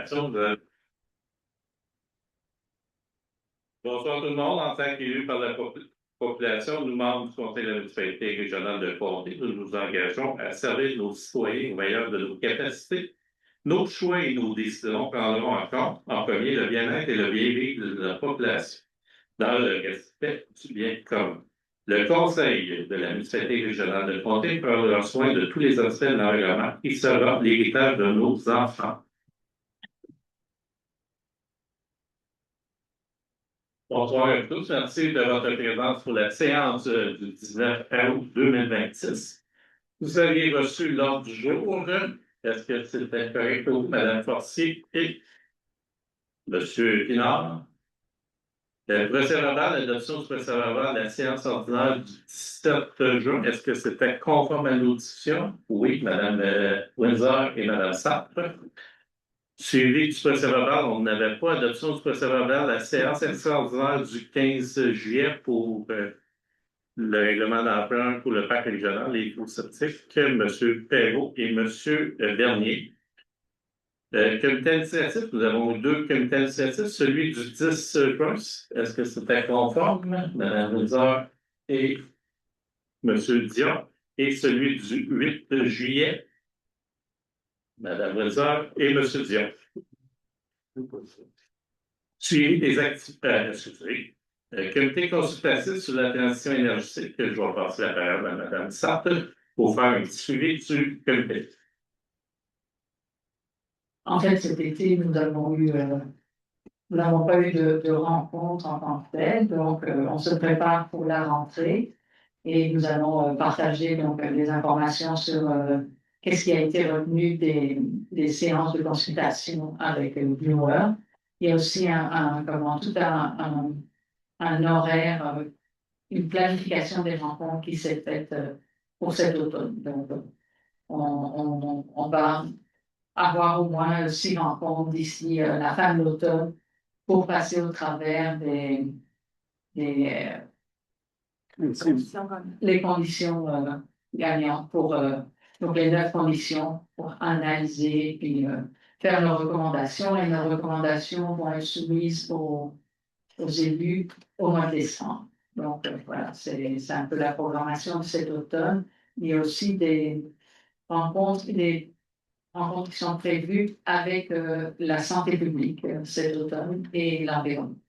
information. Bonsoir tout le monde. En tant qu'élu par la population, nous, membres du Conseil de la municipalité régionale de Comté, nous nous engageons à servir nos citoyens au meilleur de nos capacités. Nos choix et nos décisions prendront en compte, en premier, le bien-être et le bien-vivre de la population, dans le respect du bien commun. Le Conseil de la municipalité régionale de Comté prendra soin de tous les aspects de l'environnement qui sera l'héritage de nos enfants. Bonsoir à tous. Merci de votre présence pour la séance du 19 août 2026. Vous aviez reçu l'ordre du jour. Est-ce que c'était correct pour vous, Mme Forcier et M. Pinard? Le procès-verbal, l'adoption du procès-verbal de la séance ordinaire du 17 juin, est-ce que c'était conforme à l'audition? Oui, Mme Windsor et Mme Sartre. Suivi du procès-verbal, on n'avait pas adoption du procès-verbal de la séance extraordinaire du 15 juillet pour le règlement d'emprunt pour le parc régional, les coûts sceptiques, M. Perrault et M. Bernier. Comité initiatif, nous avons eu deux comités initiatifs. Celui du 10 juin, est-ce que c'était conforme, Mme Windsor et M. Dion? Et celui du 8 juillet, Mme Windsor et M. Dion. Suivi des activités. Comité consultatif sur la transition énergétique, que je vais passer la parole à Mme Sartre pour faire un suivi du comité. En fait, cet été, nous n'avons pas eu de rencontre en tant que telle, donc on se prépare pour la rentrée et nous allons partager donc des informations sur qu'est-ce qui a été retenu des séances de consultation avec le viewer. Il y a aussi un horaire, une planification des rencontres qui s'est faite pour cet automne. Donc, on va avoir au moins 6 rencontres d'ici la fin de l'automne pour passer au travers les conditions gagnantes donc les 9 conditions pour analyser et faire nos recommandations. Et nos recommandations vont être soumises aux élus au mois de décembre. Donc voilà, c'est un peu la programmation de cet automne. Il y a aussi des rencontres qui sont prévues avec la santé publique cet automne et l'environnement.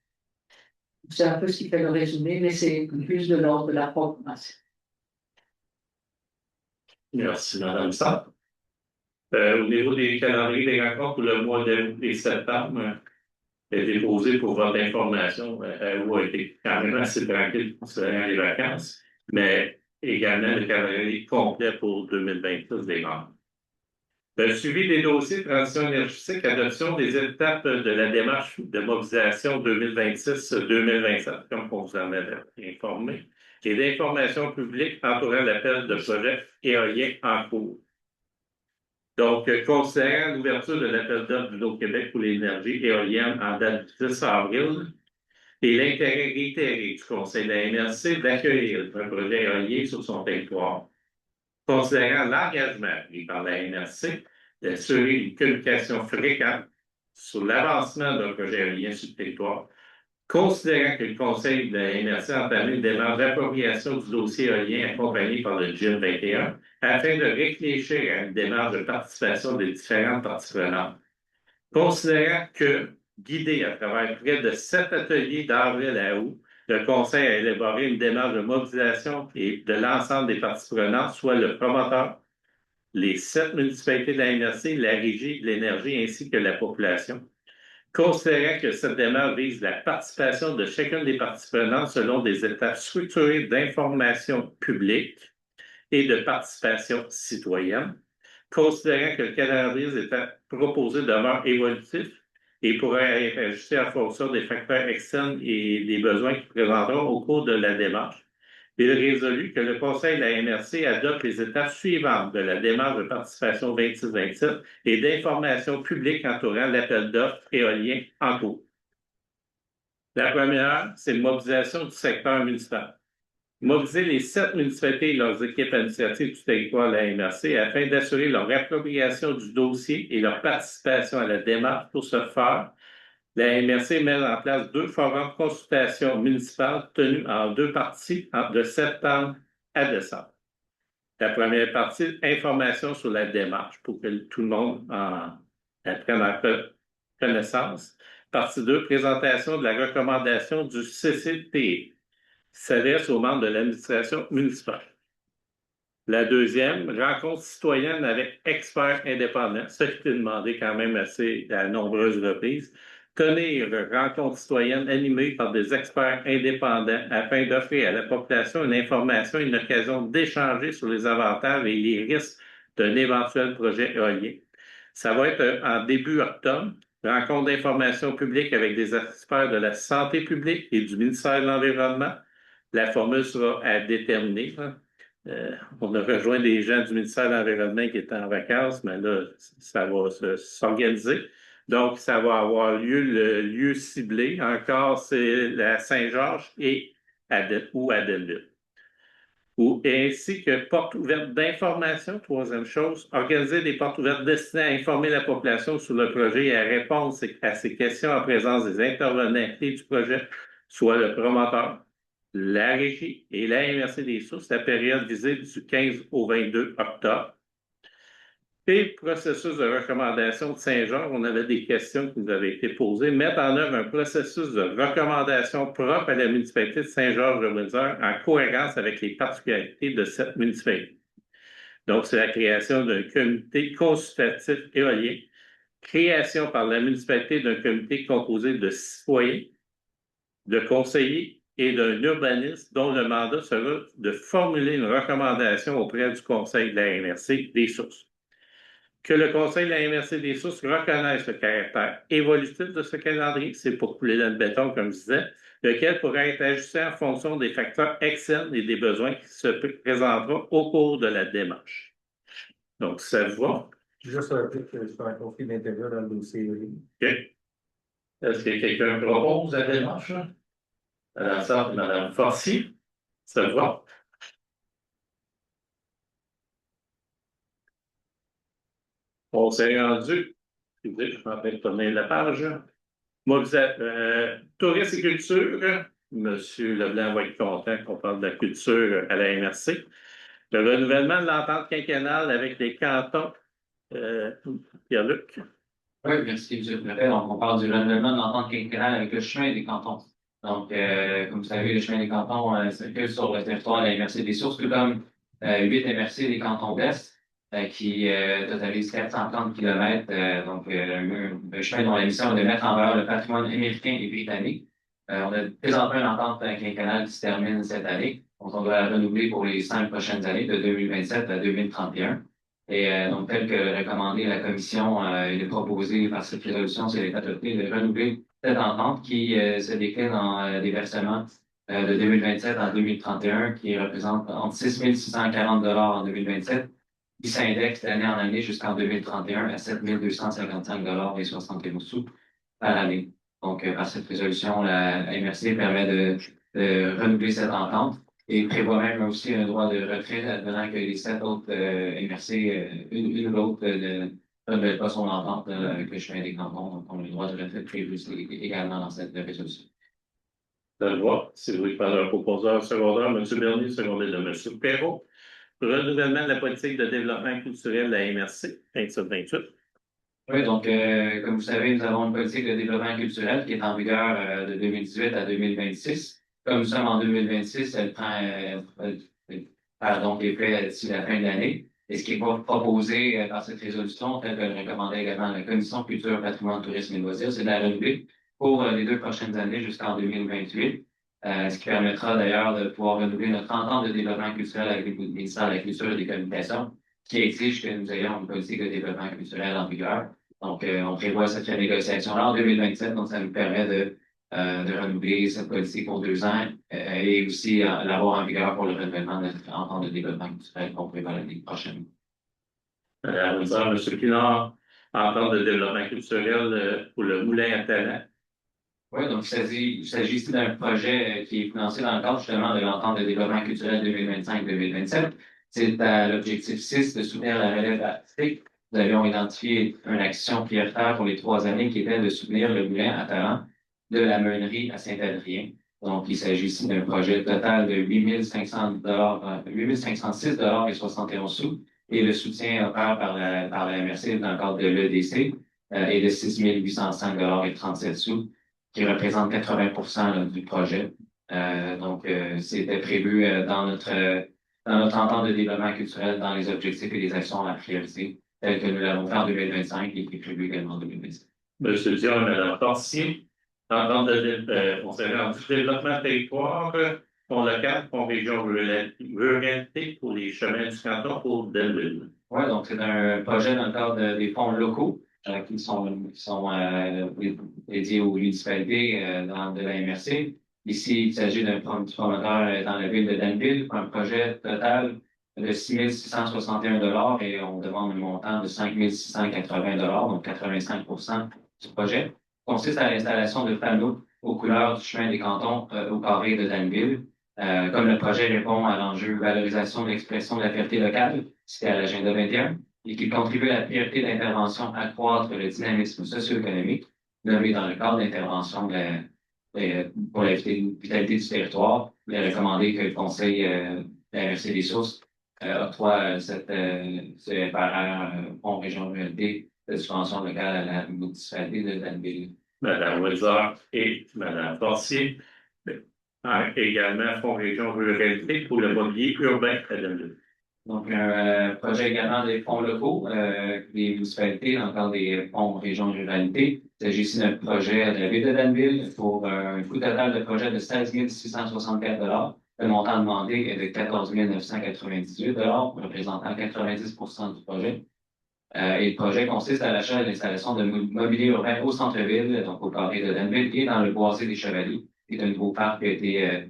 C'est un peu ce qui fait le résumé, mais c'est plus de l'ordre de la programmation. Merci, Mme Sartre. Au niveau des calendriers des rencontres pour le mois d'août et septembre, déposé pour votre information, a été quand même assez tranquille concernant les vacances, mais également le calendrier complet pour 2026 des membres. Suivi des dossiers de transition énergétique, adoption des étapes de la démarche de mobilisation 2026-2027, comme on vous en avait informé, et d'informations publiques entourant l'appel de projets éoliens en cours. Donc, considérant l'ouverture de l'appel d'offres du Québec pour l'énergie éolienne en date du 10 avril et l'intérêt réitéré du Conseil de la MRC d'accueillir un projet éolien sur son territoire, considérant l'engagement pris par la MRC d'assurer une communication fréquente sur l'avancement d'un projet éolien sur le territoire, considérant que le Conseil de la MRC a entamé une démarche d'appropriation du dossier éolien accompagné par le GIN 21 afin de réfléchir à une démarche de participation des différentes parties prenantes. Considérant que, guidé à travers près de 7 ateliers d'avril à août, le Conseil a élaboré une démarche de mobilisation et de l'ensemble des parties prenantes, soit le promoteur, les 7 municipalités de la MRC, la Régie de l'énergie ainsi que la population. Considérant que cette démarche vise la participation de chacune des parties prenantes selon des étapes structurées d'information publique et de participation citoyenne, considérant que le calendrier des étapes proposées demeure évolutif et pourrait être ajusté en fonction des facteurs externes et des besoins qui présenteront au cours de la démarche, il est résolu que le Conseil de la MRC adopte les étapes suivantes de la démarche de participation 26-27 et d'information publique entourant l'appel d'offres éolien en cours. La première, c'est la mobilisation du secteur municipal. Mobiliser les 7 municipalités et leurs équipes administratives du territoire de la MRC afin d'assurer leur appropriation du dossier et leur participation à la démarche. Pour ce faire, la MRC met en place 2 forums de consultation municipale tenus en 2 parties de septembre à décembre. La première partie, information sur la démarche pour que tout le monde en prenne en connaissance. Partie 2, présentation de la recommandation du CCT s'adresse aux membres de l'administration municipale. La deuxième, rencontre citoyenne avec experts indépendants, ce qui a été demandé quand même assez à nombreuses reprises. Tenir rencontre citoyenne animée par des experts indépendants afin d'offrir à la population une information et une occasion d'échanger sur les avantages et les risques d'un éventuel projet éolien. Ça va être en début octobre, rencontre d'information publique avec des experts de la santé publique et du ministère de l'Environnement. La formule sera à déterminer. On a rejoint des gens du ministère de l'Environnement qui étaient en vacances, mais là, ça va s'organiser. Donc, ça va avoir lieu, le lieu ciblé. Encore, c'est la Saint-Georges ou à Denville. Ainsi que portes ouvertes d'information, troisième chose, organiser des portes ouvertes destinées à informer la population sur le projet et à répondre à ces questions en présence des intervenants clés du projet, soit le promoteur, la régie et la MRC des sources, la période visée du 15 au 22 octobre. Et processus de recommandation de Saint-Jean, on avait des questions qui nous avaient été posées. Mettre en œuvre un processus de recommandation propre à la municipalité de Saint-Georges-de-Windsor en cohérence avec les particularités de cette municipalité. Donc, c'est la création d'un comité consultatif éolien, création par la municipalité d'un comité composé de citoyens, de conseillers et d'un urbaniste dont le mandat sera de formuler une recommandation auprès du Conseil de la MRC des sources. Que le Conseil de la MRC des sources reconnaisse le caractère évolutif de ce calendrier, c'est pour couler dans le béton, comme je disais, lequel pourra être ajusté en fonction des facteurs externes et des besoins qui se présenteront au cours de la démarche. Donc, ça va. Juste un peu que je fais un conflit d'intérêt dans le dossier. OK. Est-ce que quelqu'un propose la démarche? Madame Sartre, Madame Forcy, ça va. On s'est rendu, excusez, je suis en train de tourner la page. Moi, vous êtes tourisme et culture. Monsieur Leblanc va être content qu'on parle de la culture à la MRC. Le renouvellement de l'entente quinquennale avec les cantons. Pierre-Luc. Oui, merci, M. le Préfet. Donc, on parle du renouvellement de l'entente quinquennale avec le chemin des cantons. Donc, comme vous savez, le chemin des cantons circule sur le territoire de la MRC des Sources, tout comme 8 MRC des cantons d'Est, qui totalisent 430 km. Donc, un chemin dont la mission est de mettre en valeur le patrimoine américain et britannique. On a présenté une entente quinquennale qui se termine cette année. Donc, on doit la renouveler pour les 5 prochaines années, de 2027 à 2031. Et donc, tel que recommandé la Commission, il est proposé par cette résolution, c'est l'État adopté de renouveler cette entente qui se décline en des versements de 2027 à 2031 qui représentent entre 6 640 en 2027 qui s'indexe d'année en année jusqu'en 2031 à 7 255 et 71 sous par année. Donc, par cette résolution, la MRC permet de renouveler cette entente et prévoit même aussi un droit de retrait advenant que les 7 autres MRC, une ou l'autre ne renouvelle pas son entente avec le chemin des cantons. Donc, on a le droit de retrait prévu également dans cette résolution. Ça le voit. Si vous voulez prendre un proposeur secondaire, M. Bernier, secondé de M. Perrault. Renouvellement de la politique de développement culturel de la MRC, 27-28. Oui, donc, comme vous savez, nous avons une politique de développement culturel qui est en vigueur de 2018 à 2026. Comme nous sommes en 2026, elle prend donc effet d'ici la fin de l'année. Et ce qui est proposé par cette résolution, tel que le recommandait également la Commission culture, patrimoine, tourisme et loisirs, c'est de la renouveler pour les 2 prochaines années jusqu'en 2028. Ce qui permettra d'ailleurs de pouvoir renouveler notre entente de développement culturel avec le ministère de la Culture et des Communications, qui exige que nous ayons une politique de développement culturel en vigueur. Donc, on prévoit cette renégociation-là en 2027, donc ça nous permet de renouveler cette politique pour 2 ans et aussi l'avoir en vigueur pour le renouvellement de notre entente de développement culturel qu'on prévoit l'année prochaine. M. Pinard, entente de développement culturel pour le moulin à talent. Oui, donc il s'agit ici d'un projet qui est financé dans le cadre justement de l'entente de développement culturel 2025-2027. C'est à l'objectif 6 de soutenir la relève artistique. Nous avions identifié une action prioritaire pour les 3 années qui était de soutenir le moulin à talent de la meunerie à Saint-Adrien. Donc, il s'agit ici d'un projet total de 8 500 $, 8 506 et 71 sous, et le soutien offert par la MRC dans le cadre de l'EDC est de 6 805 et 37 sous, qui représente 80% du projet. C'était prévu dans notre entente de développement culturel dans les objectifs et les actions à priorité, tels que nous l'avons fait en 2025 et qui est prévu également en 2025. Monsieur Dion, Madame Forcier, on s'est rendu développement territoire, fonds local, fonds région ruralité pour les chemins du canton pour Delville. Oui, donc c'est un projet dans le cadre des fonds locaux qui sont dédiés aux municipalités de la MRC. Ici, il s'agit d'un promoteur dans la ville de Danville pour un projet total de 6 661 $ et on demande un montant de 5 680 $, donc 85% du projet. Consiste à l'installation de panneaux aux couleurs du chemin des cantons au carré de Danville. Comme le projet répond à l'enjeu valorisation de l'expression de la fierté locale, c'est à l'agenda 21, et qui contribue à la priorité d'intervention accroître le dynamisme socio-économique, nommé dans le cadre d'intervention pour la vitalité du territoire. Il est recommandé que le Conseil de la MRC des Sources octroie ce FRR Fonds Région Ruralité de subvention locale à la municipalité de Danville. Madame Windsor et Madame Forcier. Également Fonds Région Ruralité pour le mobilier urbain à Danville. Donc, un projet également des fonds locaux, des municipalités dans le cadre des fonds région ruralité. Il s'agit ici d'un projet de la ville de Danville pour un coût total de projet de 16 664 $. Le montant demandé est de 14 998 $, représentant 90% du projet. Et le projet consiste à l'achat et l'installation de mobilier urbain au centre-ville, donc au carré de Danville et dans le boisé des Chevaliers, qui est un nouveau parc qui a été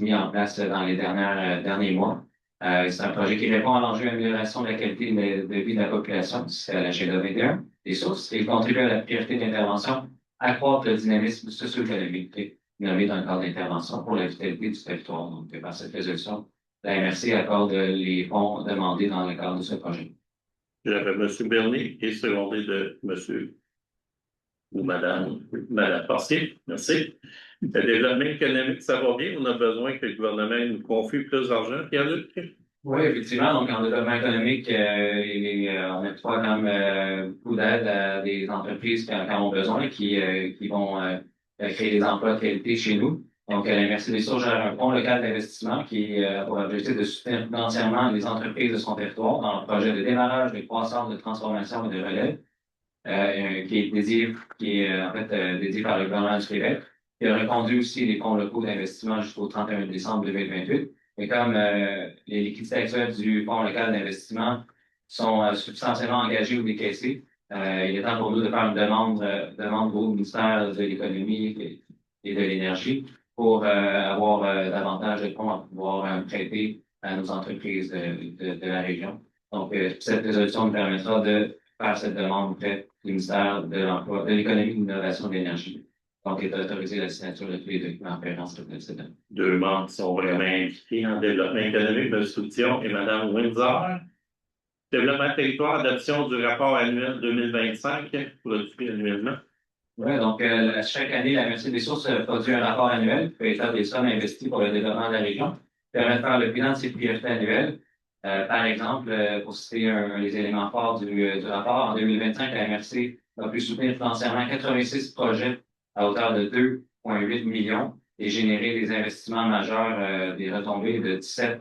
mis en place dans les derniers mois. C'est un projet qui répond à l'enjeu d'amélioration de la qualité de vie de la population, c'est à l'agenda 21 des sources, et il contribue à la priorité d'intervention, accroître le dynamisme socio-économique nommé dans le cadre d'intervention pour la vitalité du territoire. Donc, par cette résolution, la MRC accorde les fonds demandés dans le cadre de ce projet. J'avais M. Bernier et secondé de M. ou Madame Forcier. Merci. Le développement économique, ça va bien. On a besoin que le gouvernement nous confie plus d'argent. Pierre-Luc? Oui, effectivement. Donc, en développement économique, on a quand même beaucoup d'aide à des entreprises qui en ont besoin, qui vont créer des emplois de qualité chez nous. Donc, la MRC des Sources gère un fonds local d'investissement qui a pour objectif de soutenir financièrement les entreprises de son territoire dans le projet de démarrage, de croissance, de transformation et de relève, qui est dédié par le gouvernement du Québec. Il a répondu aussi les fonds locaux d'investissement jusqu'au 31 décembre 2028. Et comme les liquidités actuelles du fonds local d'investissement sont substantiellement engagées ou décaissées, il est temps pour nous de faire une demande au ministère de l'Économie et de l'Énergie pour avoir davantage de fonds à pouvoir prêter à nos entreprises de la région. Donc, cette résolution nous permettra de faire cette demande auprès du ministère de l'Emploi, de l'Économie, de l'Innovation et de l'Énergie. Donc, est autorisé la signature de tous les documents afférents sur le précédent. Deux membres qui sont vraiment impliqués en développement économique, M. Soutillon et Mme Windsor. Développement territoire, adoption du rapport annuel 2025, produit annuellement. Oui, donc chaque année, la MRC des Sources produit un rapport annuel qui fait état des sommes investies pour le développement de la région, permet de faire le bilan de ses priorités annuelles. Par exemple, pour citer les éléments forts du rapport, en 2025, la MRC a pu soutenir financièrement 86 projets à hauteur de 2,8 millions et générer des investissements majeurs, des retombées de 17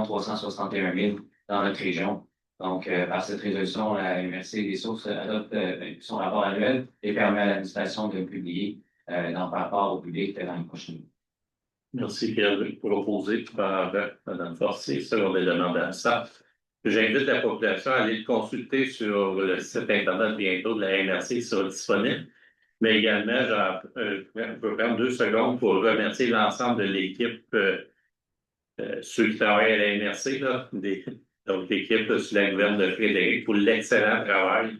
361 000 dans notre région. Donc, par cette résolution, la MRC des Sources adopte son rapport annuel et permet à l'administration de le publier par rapport au public l'année prochaine. Merci Pierre-Luc. Proposé par Mme Forcier sur les demandes à SAF. J'invite la population à aller le consulter sur le site Internet bientôt de la MRC qui sera disponible. Mais également, je peux prendre 2 secondes pour remercier l'ensemble de l'équipe, ceux qui travaillent à la MRC, là, donc l'équipe sous la gouverne de Frédéric, pour l'excellent travail.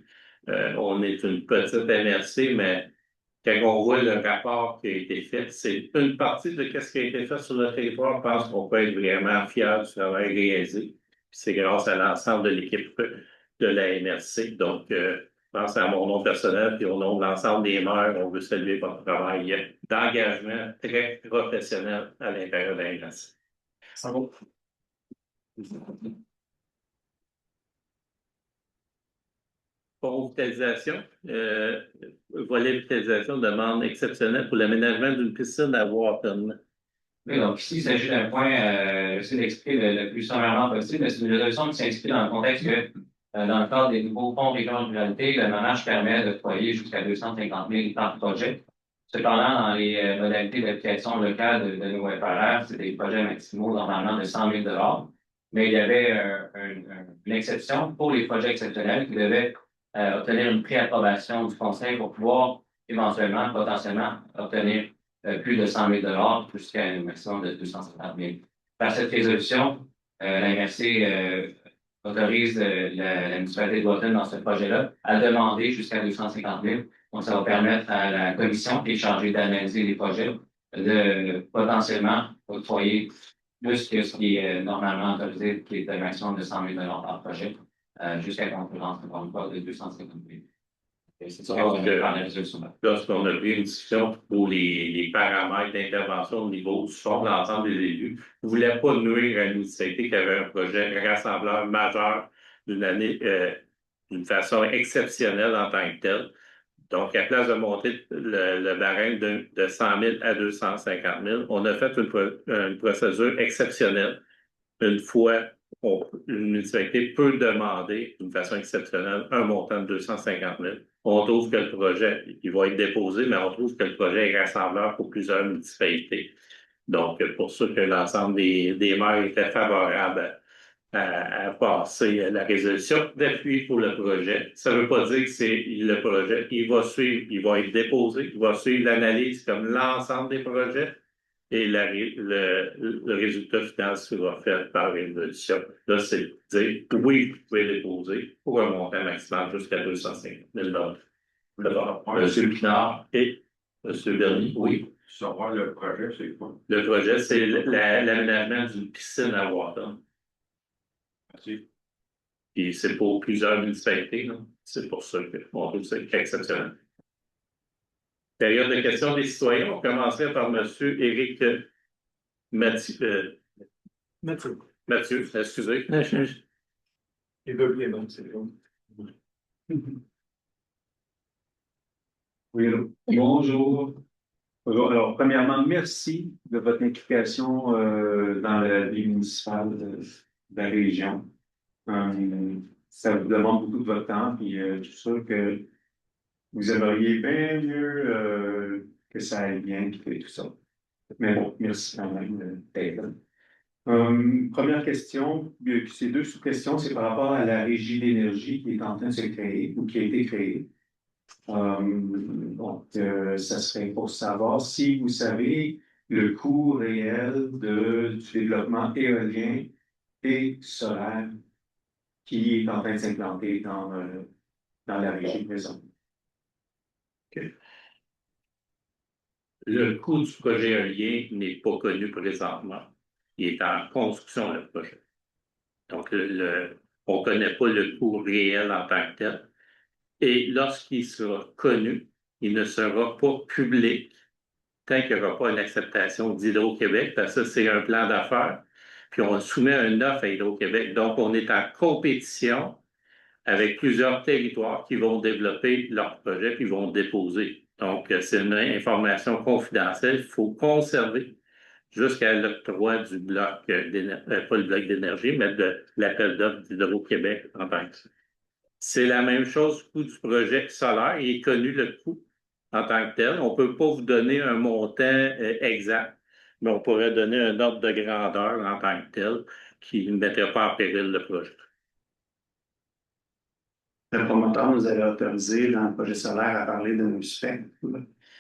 On est une petite MRC, mais quand on voit le rapport qui a été fait, c'est une partie de ce qui a été fait sur le territoire. Je pense qu'on peut être vraiment fier du travail réalisé. C'est grâce à l'ensemble de l'équipe de la MRC. Donc, je pense à mon nom personnel et au nom de l'ensemble des maires, on veut saluer votre travail d'engagement très professionnel à l'intérieur de la MRC. Ça va. Pour vitalisation, volet vitalisation demande exceptionnelle pour l'aménagement d'une piscine à Wharton. Oui, donc ici, il s'agit d'un point, j'essaie d'expliquer le plus sommairement possible, mais c'est une résolution qui s'inscrit dans le contexte que, dans le cadre des nouveaux fonds régionalité, le manage permet d'octroyer jusqu'à 250 000 par projet. Cependant, dans les modalités d'application locale de nos FRR, c'est des projets maximaux normalement de 100 000 mais il y avait une exception pour les projets exceptionnels qui devaient obtenir une préapprobation du Conseil pour pouvoir éventuellement, potentiellement, obtenir plus de 100 000 jusqu'à un maximum de 250 000. Par cette résolution, la MRC autorise la municipalité de Wharton dans ce projet-là à demander jusqu'à 250 000. Donc, ça va permettre à la commission qui est chargée d'analyser les projets de potentiellement octroyer plus que ce qui est normalement autorisé, qui est un maximum de 100 000 par projet, jusqu'à concurrence, encore une fois, de 250 000. Et c'est ça, par la résolution. Lorsqu'on a pris une discussion pour les paramètres d'intervention au niveau du fond de l'ensemble des élus, ne voulait pas nuire à une municipalité qui avait un projet rassembleur majeur d'une année, d'une façon exceptionnelle en tant que telle. Donc, à place de monter le barème de 100 000 à 250 000, on a fait une procédure exceptionnelle. Une fois, une municipalité peut demander d'une façon exceptionnelle un montant de 250 000. On trouve que le projet, il va être déposé, mais on trouve que le projet est rassembleur pour plusieurs municipalités. Donc, pour ça que l'ensemble des maires étaient favorables à passer la résolution d'appui pour le projet. Ça ne veut pas dire que c'est le projet. Il va suivre, il va être déposé, il va suivre l'analyse comme l'ensemble des projets et le résultat final sera fait par résolution. Là, c'est dire oui, vous pouvez déposer pour un montant maximal jusqu'à 250 000 M. Pinard et M. Bernier, oui. Savoir le projet, c'est quoi? Le projet, c'est l'aménagement d'une piscine à Wharton. Merci. Puis c'est pour plusieurs municipalités. C'est pour ça qu'on trouve ça exceptionnel. Période de questions des citoyens. On commencerait par M. Éric Mathieu. Mathieu, excusez. Il veut bien, donc c'est bon. Oui, bonjour. Bonjour. Alors, premièrement, merci de votre implication dans la vie municipale de la région. Ça vous demande beaucoup de votre temps, puis je suis sûr que vous aimeriez bien mieux que ça aille bien, et tout ça. Mais bon, merci quand même d'être là. Première question, ces deux sous-questions, c'est par rapport à la régie d'énergie qui est en train de se créer ou qui a été créée. Donc, ça serait pour savoir si vous savez le coût réel du développement éolien et solaire qui est en train de s'implanter dans la région présente. Okay. Le coût du projet éolien n'est pas connu présentement. Il est en construction, le projet. Donc, on ne connaît pas le coût réel en tant que tel. Et lorsqu'il sera connu, il ne sera pas public tant qu'il n'y aura pas une acceptation d'Hydro-Québec, parce que ça, c'est un plan d'affaires. Puis on soumet un offre à Hydro-Québec. Donc, on est en compétition avec plusieurs territoires qui vont développer leur projet puis vont déposer. Donc, c'est une information confidentielle. Il faut conserver jusqu'à l'octroi du bloc, pas le bloc d'énergie, mais de l'appel d'offres d'Hydro-Québec en tant que ça. C'est la même chose du coût du projet solaire. Il est connu le coût en tant que tel. On ne peut pas vous donner un montant exact, mais on pourrait donner un ordre de grandeur en tant que tel qui ne mettrait pas en péril le projet. Le promoteur nous avait autorisé dans le projet solaire à parler d'un SPEC.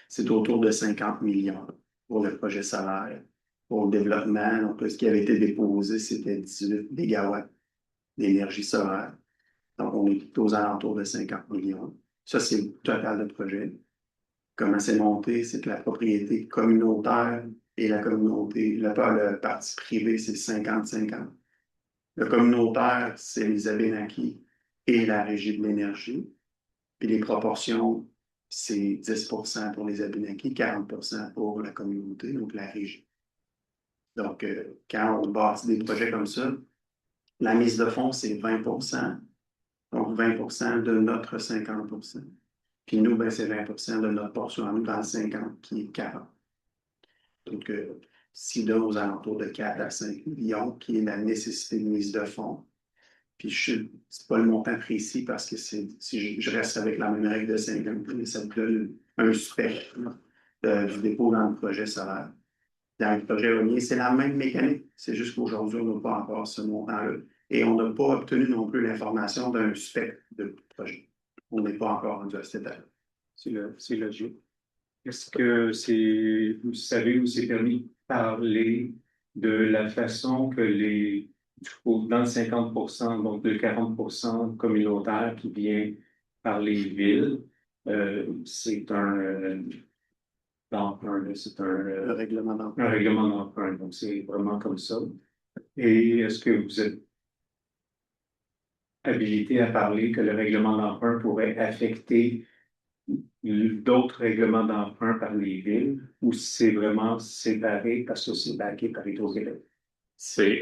C'est autour de 50 millions pour le projet solaire. Pour le développement, donc, ce qui avait été déposé, c'était 18 mégawatts d'énergie solaire. Donc, on est aux alentours de 50 millions. Ça, c'est le total de projet. Comment c'est monté? C'est que la propriété communautaire et la communauté, le parti privé, c'est 50-50. Le communautaire, c'est les Abénaquis et la Régie de l'énergie. Puis les proportions, c'est 10% pour les Abénaquis, 40% pour la communauté, donc la régie. Donc, quand on bâtit des projets comme ça, la mise de fonds, c'est 20%. Donc, 20% de notre 50%. Puis nous, ben, c'est 20% de notre portion à nous dans le 50, qui est 40. Donc, s'il donne aux alentours de 4 à 5 millions, qui est la nécessité de mise de fonds. Puis, c'est pas le montant précis parce que si je reste avec la même règle de 50, ça me donne un spectre du dépôt dans le projet solaire. Dans le projet éolien, c'est la même mécanique. C'est juste qu'aujourd'hui, on n'a pas encore ce montant-là. Et on n'a pas obtenu non plus l'information d'un spectre de projet. On n'est pas encore rendu à cette étape. C'est logique. Est-ce que vous savez, vous s'est permis de parler de la façon que dans le 50%, donc le 40% communautaire qui vient par les villes, c'est un d'emprunt, c'est Le règlement d'emprunt. un règlement d'emprunt, donc c'est vraiment comme ça. Et est-ce que vous êtes habilité à parler que le règlement d'emprunt pourrait affecter d'autres règlements d'emprunt par les villes ou c'est vraiment séparé parce que c'est backé par Hydro-Québec? C'est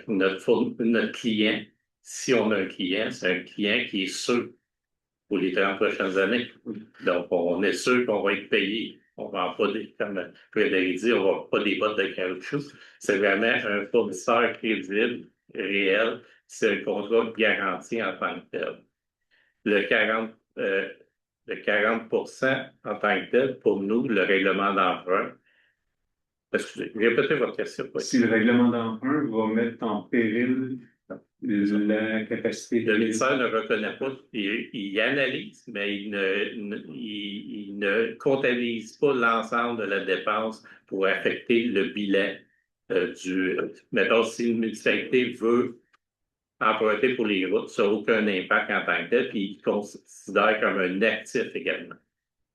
notre client. Si on a un client, c'est un client qui est sûr pour les 30 prochaines années. Donc, on est sûr qu'on va être payé. On ne vend pas comme Frédéric dit, on ne vend pas des bottes de caoutchouc. C'est vraiment un fournisseur crédible, réel. C'est un contrat garanti en tant que tel. Le 40% en tant que tel, pour nous, le règlement d'emprunt. Excusez, répétez votre question. Si le règlement d'emprunt va mettre en péril la capacité Le ministère ne reconnaît pas, il analyse, mais il ne comptabilise pas l'ensemble de la dépense pour affecter le bilan Mettons, si une municipalité veut emprunter pour les routes, ça n'a aucun impact en tant que tel, puis il considère comme un actif également.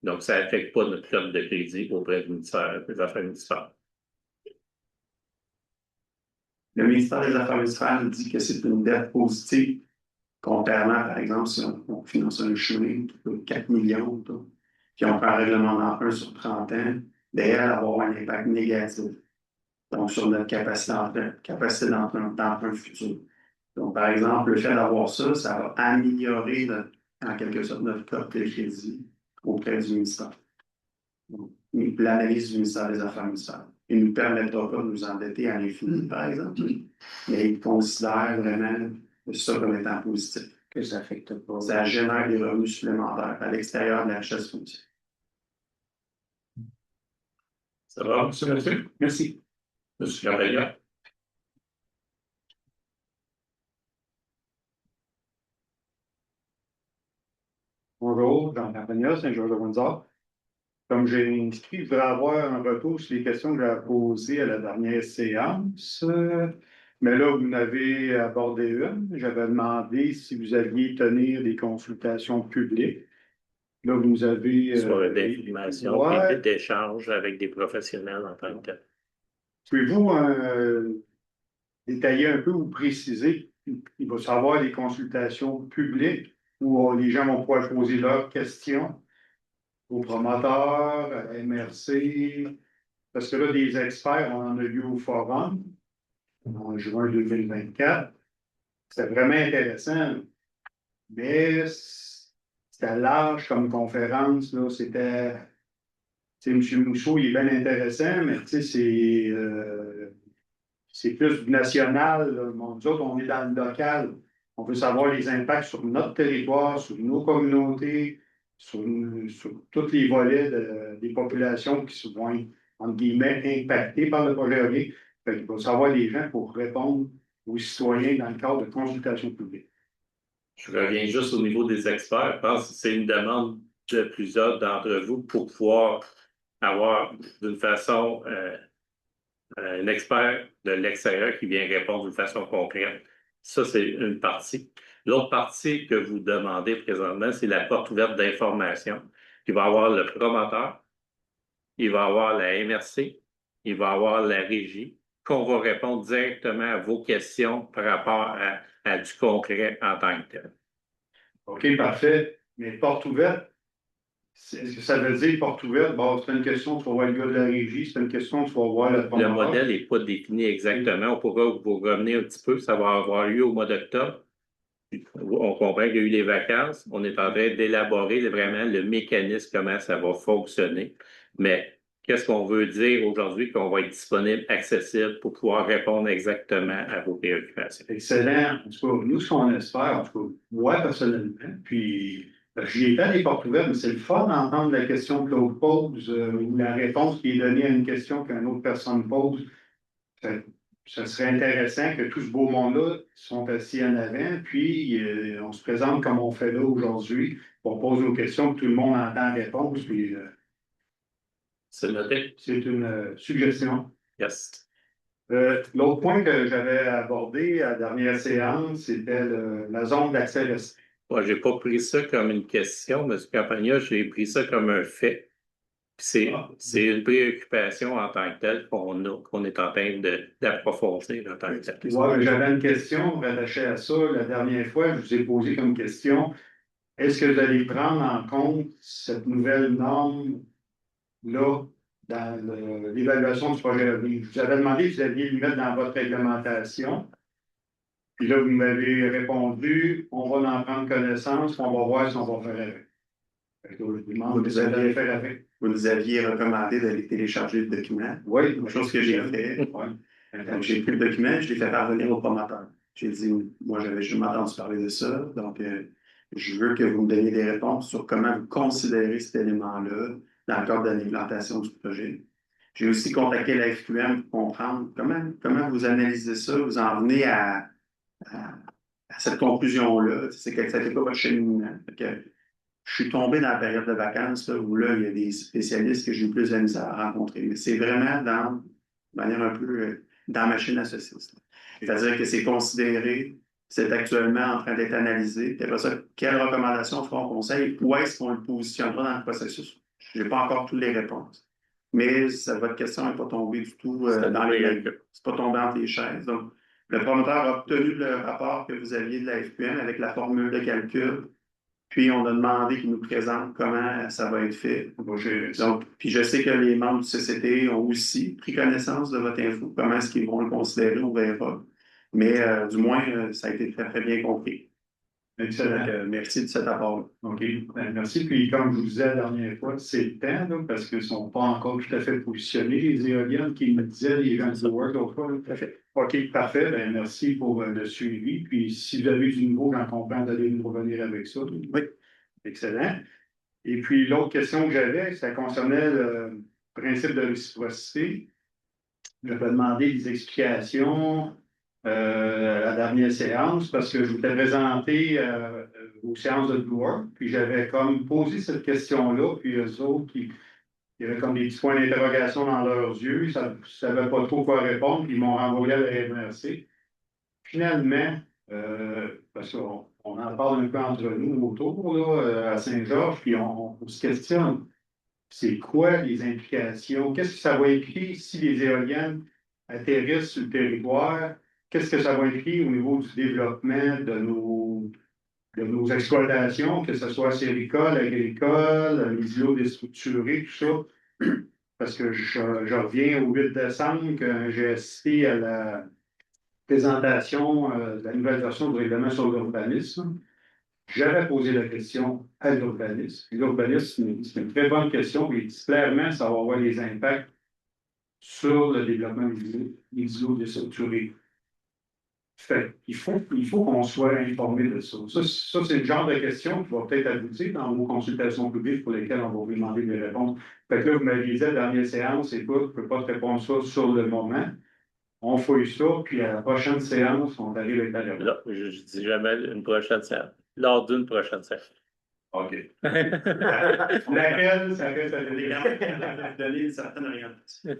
Donc, ça n'affecte pas notre flotte de crédit auprès du ministère des Affaires municipales. Le ministère des Affaires municipales dit que c'est une dette positive, contrairement, par exemple, si on finance un chemin de 4 millions, puis on prend un règlement d'emprunt sur 30 ans, derrière, avoir un impact négatif. Donc, sur notre capacité d'emprunt futur. Donc, par exemple, le fait d'avoir ça, ça va améliorer, en quelque sorte, notre cote de crédit auprès du ministère. Donc, l'analyse du ministère des Affaires municipales. Il ne nous permettra pas de nous endetter à l'infini, par exemple, mais il considère vraiment ça comme étant positif. Que ça affecte pas. Ça génère des revenus supplémentaires à l'extérieur de la richesse foncière. Ça va, monsieur? Merci. Monsieur Cavalier? Bonjour, Jean Carpagna, Saint-Georges-de-Windsor. Comme j'ai inscrit, je voudrais avoir un retour sur les questions que j'avais posées à la dernière séance. Mais là, vous n'avez abordé une. J'avais demandé si vous alliez tenir des consultations publiques. Là, vous nous avez... Soit d'information et d'échange avec des professionnels en tant que tel. Pouvez-vous détailler un peu ou préciser, il va y avoir des consultations publiques où les gens vont pouvoir poser leurs questions aux promoteurs, à MRC, parce que là, des experts, on en a eu au forum en juin 2024. C'était vraiment intéressant, mais c'était large comme conférence, là, c'était... M. Mousseau, il est bien intéressant, mais c'est plus du national. Là. Nous autres, on est dans le local. On veut savoir les impacts sur notre territoire, sur nos communautés, sur tous les volets des populations qui se vont, entre guillemets, impactées par le projet éolien. Il faut savoir les gens pour répondre aux citoyens dans le cadre de consultation publique. Je reviens juste au niveau des experts. Je pense que c'est une demande de plusieurs d'entre vous pour pouvoir avoir d'une façon un expert de l'extérieur qui vient répondre d'une façon concrète. Ça, c'est une partie. L'autre partie que vous demandez présentement, c'est la porte ouverte d'information qui va avoir le promoteur il va y avoir la MRC, il va y avoir la régie, qu'on va répondre directement à vos questions par rapport à du concret en tant que tel. OK, parfait. Mais porte ouverte, est-ce que ça veut dire porte ouverte? Bon, c'est une question, tu vas voir le gars de la régie, c'est une question, tu vas voir le Le promoteur. modèle n'est pas défini exactement. On pourra vous revenir un petit peu. Ça va avoir lieu au mois d'octobre. On comprend qu'il y a eu les vacances. On est en train d'élaborer vraiment le mécanisme, comment ça va fonctionner. Mais qu'est-ce qu'on veut dire aujourd'hui? Qu'on va être disponible, accessible pour pouvoir répondre exactement à vos préoccupations. Excellent. En tout cas, nous, ce qu'on espère, en tout cas, moi, personnellement, puis j'y ai fait des portes ouvertes, mais c'est le fun d'entendre la question que l'autre pose ou la réponse qui est donnée à une question qu'une autre personne pose. Ça serait intéressant que tout ce beau monde-là sont assis en avant, puis on se présente comme on fait là aujourd'hui, on pose nos questions, puis tout le monde entend la réponse, puis C'est noté? c'est une suggestion. Yes. L'autre point que j'avais abordé à la dernière séance, c'était la zone d'accès restreint. Moi, je n'ai pas pris ça comme une question, M. Campagna, j'ai pris ça comme un fait. C'est une préoccupation en tant que telle qu'on est en train d'approfondir en tant que tel. Ouais, j'avais une question rattachée à ça. La dernière fois, je vous ai posé comme question, est-ce que vous allez prendre en compte cette nouvelle norme-là dans l'évaluation du projet à venir? Je vous avais demandé si vous alliez le mettre dans votre réglementation. Puis là, vous m'avez répondu, on va en prendre connaissance, on va voir si on va faire avec. Fait que je vous demande si vous allez faire avec. Vous nous aviez recommandé d'aller télécharger le document. Oui, Chose que j'ai fait. Ouais. Donc, j'ai pris le document, je l'ai fait parvenir au promoteur. J'ai dit, moi, j'avais jamais entendu parler de ça. Donc, je veux que vous me donniez des réponses sur comment vous considérez cet élément-là dans le cadre de l'implantation du projet. J'ai aussi contacté la FQM pour comprendre comment vous analysez ça, vous en venez à cette conclusion-là. C'est que ça n'était pas votre cheminement. Je suis tombé dans la période de vacances là, où là, il y a des spécialistes que j'ai eu plus de misère à rencontrer. Mais c'est vraiment de manière un peu dans la machine à saucisse. C'est-à-dire que c'est considéré, c'est actuellement en train d'être analysé. Puis après ça, quelles recommandations feront au conseil? Où est-ce qu'on le positionnera dans le processus? Je n'ai pas encore toutes les réponses. Mais votre question n'est pas tombée du tout dans les mains. C'est pas tombé entre les chaises. Donc, le promoteur a obtenu le rapport que vous aviez de la FQM avec la formule de calcul. Puis, on a demandé qu'il nous présente comment ça va être fait. Donc, puis je sais que les membres du CCT ont aussi pris connaissance de votre info. Comment est-ce qu'ils vont le considérer, on verra. Mais du moins, ça a été très, très bien compris. Excellent. Donc, merci de cet apport-là. OK. Ben, merci. Puis, comme je vous disais la dernière fois, c'est le temps, là, parce qu'ils ne sont pas encore tout à fait positionnés, les éoliennes qui me disaient, les gens de Work, l'autre fois. Tout à fait. OK, parfait. Ben, merci pour le suivi. Puis, si vous avez du nouveau, j'en comprends d'aller nous revenir avec ça. Oui. Excellent. Et puis, l'autre question que j'avais, ça concernait le principe de réciprocité. J'avais demandé des explications à la dernière séance parce que je voulais présenter aux séances de Blue Work, puis j'avais comme posé cette question-là, puis eux autres, il y avait comme des petits points d'interrogation dans leurs yeux, ils ne savaient pas trop quoi répondre, puis ils m'ont renvoyé à la MRC. Finalement, parce qu'on en parle un peu entre nous autour, là, à Saint-Georges, puis on se questionne, c'est quoi les implications? Qu'est-ce que ça va impliquer si les éoliennes atterrissent sur le territoire? Qu'est-ce que ça va impliquer au niveau du développement de nos exploitations, que ce soit séricole, agricole, les îlots déstructurés, tout ça? Parce que je reviens au 8 décembre, quand j'ai assisté à la présentation de la nouvelle version du règlement sur l'urbanisme. J'avais posé la question à l'urbanisme. L'urbanisme, c'est une très bonne question, et clairement, ça va avoir des impacts sur le développement des îlots déstructurés. Fait il faut qu'on soit informé de ça. Ça, c'est le genre de question qui va peut-être aboutir dans vos consultations publiques pour lesquelles on va vous demander des réponses. Fait que là, vous m'aviez dit à la dernière séance, écoute, je ne peux pas te répondre ça sur le moment. On fouille ça, puis à la prochaine séance, on arrive avec la réponse. Là, je ne dis jamais une prochaine séance. Lors d'une prochaine séance. OK. Laquelle, ça reste à Donner une certaine orientation.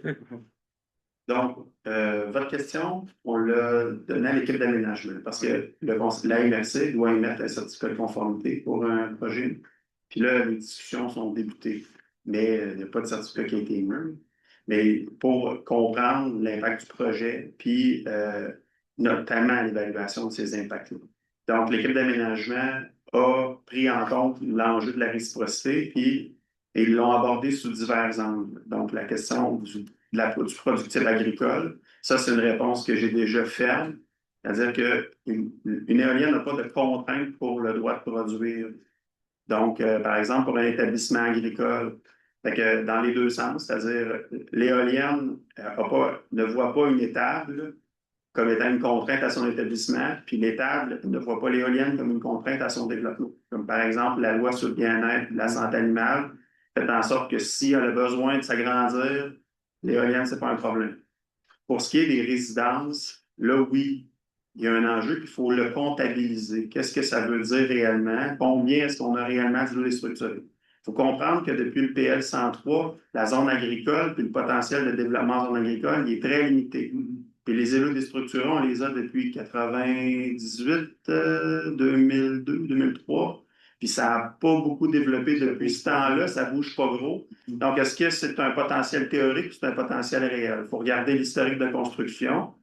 Donc, votre question, on l'a donnée à l'équipe d'aménagement parce que la MRC doit émettre un certificat de conformité pour un projet. Puis là, les discussions sont débutées. mais il n'y a pas de certificat qui a été émis. Mais pour comprendre l'impact du projet, puis notamment l'évaluation de ces impacts-là. Donc, l'équipe d'aménagement a pris en compte l'enjeu de la réciprocité, puis ils l'ont abordé sous divers angles. Donc, la question du productif agricole, ça, c'est une réponse que j'ai déjà faite. C'est-à-dire qu'une éolienne n'a pas de contrainte pour le droit de produire. Donc, par exemple, pour un établissement agricole, fait que dans les deux sens, c'est-à-dire l'éolienne ne voit pas une étable comme étant une contrainte à son établissement, puis l'étable ne voit pas l'éolienne comme une contrainte à son développement. Comme par exemple, la loi sur le bien-être, la santé animale, fait en sorte que si elle a besoin de s'agrandir, l'éolienne, ce n'est pas un problème. Pour ce qui est des résidences, là, oui, il y a un enjeu, puis il faut le comptabiliser. Qu'est-ce que ça veut dire réellement? Combien est-ce qu'on a réellement d'isolés structurés? Il faut comprendre que depuis le PL 103, la zone agricole, puis le potentiel de développement en zone agricole, il est très limité. Puis les îlots déstructurés, on les a depuis 98, 2002, 2003. Puis ça n'a pas beaucoup développé depuis ce temps-là, ça ne bouge pas gros. Donc, est-ce que c'est un potentiel théorique ou c'est un potentiel réel? Il faut regarder l'historique de construction.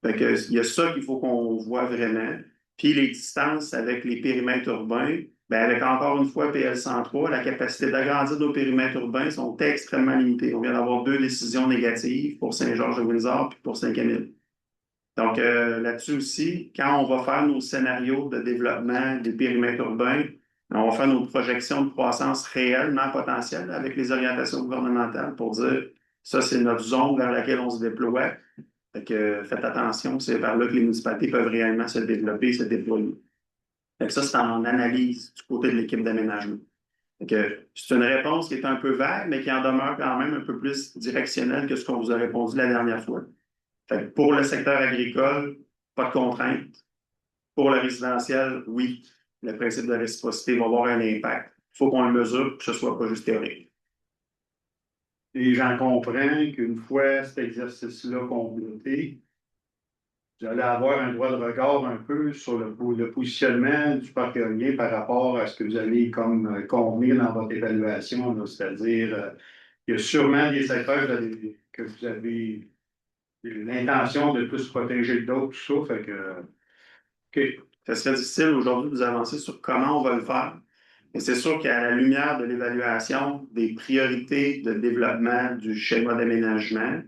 Fait que, il y a ça qu'il faut qu'on voit vraiment. Puis les distances avec les périmètres urbains, bien, avec encore une fois PL 103, la capacité d'agrandir nos périmètres urbains sont extrêmement limitées. On vient d'avoir 2 décisions négatives pour Saint-Georges-de-Windsor puis pour Saint-Camille. Donc, là-dessus aussi, quand on va faire nos scénarios de développement des périmètres urbains, on va faire nos projections de croissance réellement potentielle avec les orientations gouvernementales pour dire ça, c'est notre zone vers laquelle on se déploie. Fait que faites attention, c'est vers là que les municipalités peuvent réellement se développer, se déployer. Fait que ça, c'est en analyse du côté de l'équipe d'aménagement. C'est une réponse qui est un peu vague, mais qui en demeure quand même un peu plus directionnelle que ce qu'on vous a répondu la dernière fois. Fait que pour le secteur agricole, pas de contrainte. Pour le résidentiel, oui, le principe de réciprocité va avoir un impact. Il faut qu'on le mesure pour que ce ne soit pas juste théorique. Et j'en comprends qu'une fois cet exercice-là complété, vous allez avoir un droit de regard un peu sur le positionnement du parc éolien par rapport à ce que vous allez comme convenir dans votre évaluation. C'est-à-dire, il y a sûrement des secteurs que vous avez l'intention de plus protéger d'autres, tout ça. Fait que, OK. Ça serait difficile aujourd'hui de vous avancer sur comment on va le faire. Mais c'est sûr qu'à la lumière de l'évaluation des priorités de développement du schéma d'aménagement,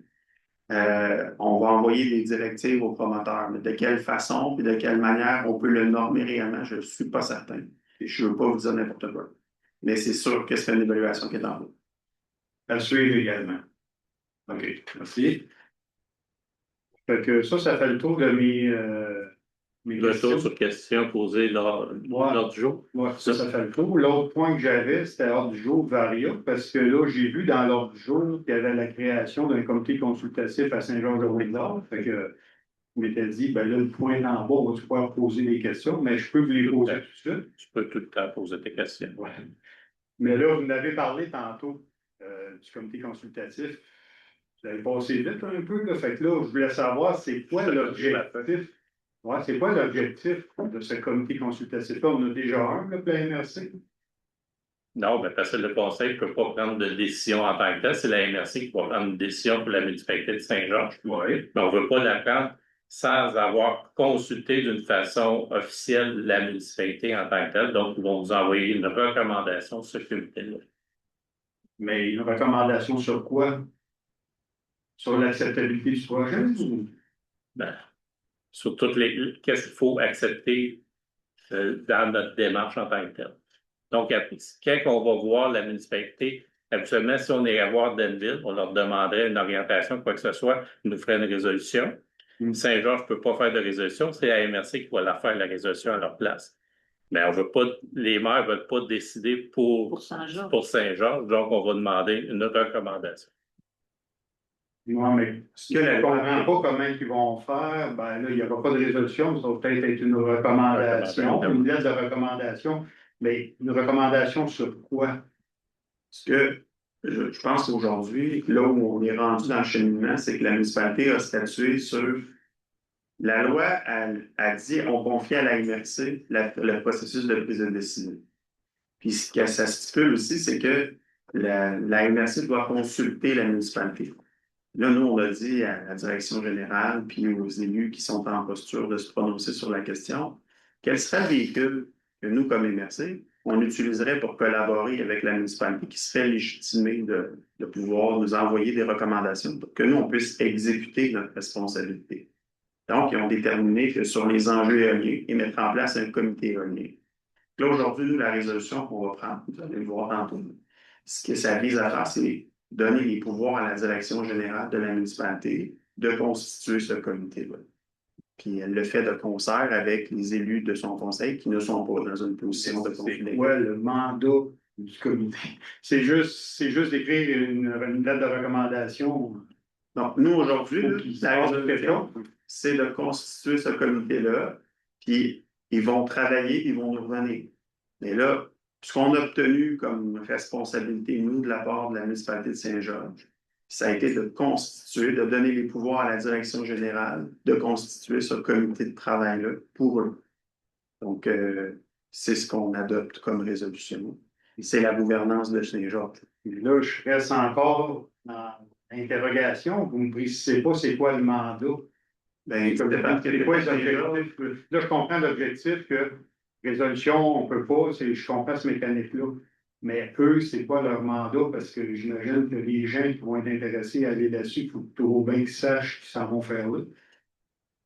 on va envoyer des directives aux promoteurs. Mais de quelle façon et de quelle manière on peut le normer réellement, je ne suis pas certain. Et je ne veux pas vous dire n'importe quoi. Mais c'est sûr que c'est une évaluation qui est en route. À suivre également. OK, merci. Fait que ça fait le tour de mes questions. Retour sur questions posées lors du jour. Oui, ça fait le tour. L'autre point que j'avais, c'était l'ordre du jour Varia, parce que là, j'ai vu dans l'ordre du jour qu'il y avait la création d'un comité consultatif à Saint-Georges-de-Windsor. Fait que je m'étais dit, ben là, le point en bas, on va pouvoir poser des questions, mais je peux vous les poser tout de suite. Tu peux tout le temps poser tes questions. Ouais. Mais là, vous m'avez parlé tantôt du comité consultatif. Vous avez passé vite un peu, là. Fait que là, je voulais savoir, c'est quoi l'objectif? Ouais, c'est quoi l'objectif de ce comité consultatif-là? On a déjà un, le plein MRC. Non, mais parce que le conseil ne peut pas prendre de décision en tant que tel. C'est la MRC qui va prendre une décision pour la municipalité de Saint-Georges. Oui. Mais on ne veut pas la prendre sans avoir consulté d'une façon officielle la municipalité en tant que telle. Donc, ils vont nous envoyer une recommandation sur ce comité-là. Mais une recommandation sur quoi? Sur l'acceptabilité du projet? Ben, sur toutes les. Qu'est-ce qu'il faut accepter dans notre démarche en tant que telle. Donc, quand on va voir la municipalité, habituellement, si on est à voir Denville, on leur demanderait une orientation, quoi que ce soit, ils nous feraient une résolution. Saint-Georges ne peut pas faire de résolution, c'est la MRC qui va la faire, la résolution à leur place. Mais on veut pas, les maires ne veulent pas décider pour Saint-Georges, donc on va demander une recommandation. Non, mais ce que je ne comprends pas comment ils vont faire, ben là, il n'y aura pas de résolution, ça va peut-être être une recommandation, une lettre de recommandation, mais une recommandation sur quoi? Parce que je pense qu'aujourd'hui, là où on est rendu dans le cheminement, c'est que la municipalité a statué sur la loi, a dit on confie à la MRC le processus de prise de décision. Puis ce que ça stipule aussi, c'est que la MRC doit consulter la municipalité. Là, nous, on a dit à la direction générale puis aux élus qui sont en posture de se prononcer sur la question, quel serait le véhicule que nous, comme MRC, on utiliserait pour collaborer avec la municipalité qui serait légitimée de pouvoir nous envoyer des recommandations pour que nous, on puisse exécuter notre responsabilité. Donc, ils ont déterminé que sur les enjeux éoliens, ils mettraient en place un comité éolien. Là, aujourd'hui, nous, la résolution qu'on va prendre, vous allez le voir tantôt, ce que ça vise à faire, c'est donner les pouvoirs à la direction générale de la municipalité de constituer ce comité-là. Puis elle le fait de concert avec les élus de son conseil qui ne sont pas dans une position de conflit. C'est quoi le mandat du comité? C'est juste d'écrire une lettre de recommandation. Donc, nous, aujourd'hui, Faut là, qu'ils la sortent résolution, c'est de constituer ce comité-là, puis ils vont travailler, ils vont nous revenir. Mais là, ce qu'on a obtenu comme responsabilité, nous, de la part de la municipalité de Saint-Georges, ça a été de constituer, de donner les pouvoirs à la direction générale, de constituer ce comité de travail-là pour eux. Donc, c'est ce qu'on adopte comme résolution. Et c'est la gouvernance de Saint-Georges. Et là, je reste encore en interrogation. Vous ne me précisez pas c'est quoi le mandat. Ben, C'est quoi les objectifs? Là, je comprends l'objectif que résolution, on ne peut pas, je comprends ce mécanique-là. Mais eux, c'est quoi leur mandat? Parce que j'imagine que les gens qui vont être intéressés à aller là-dessus, il faut toujours bien qu'ils sachent qu'ils s'en vont faire là.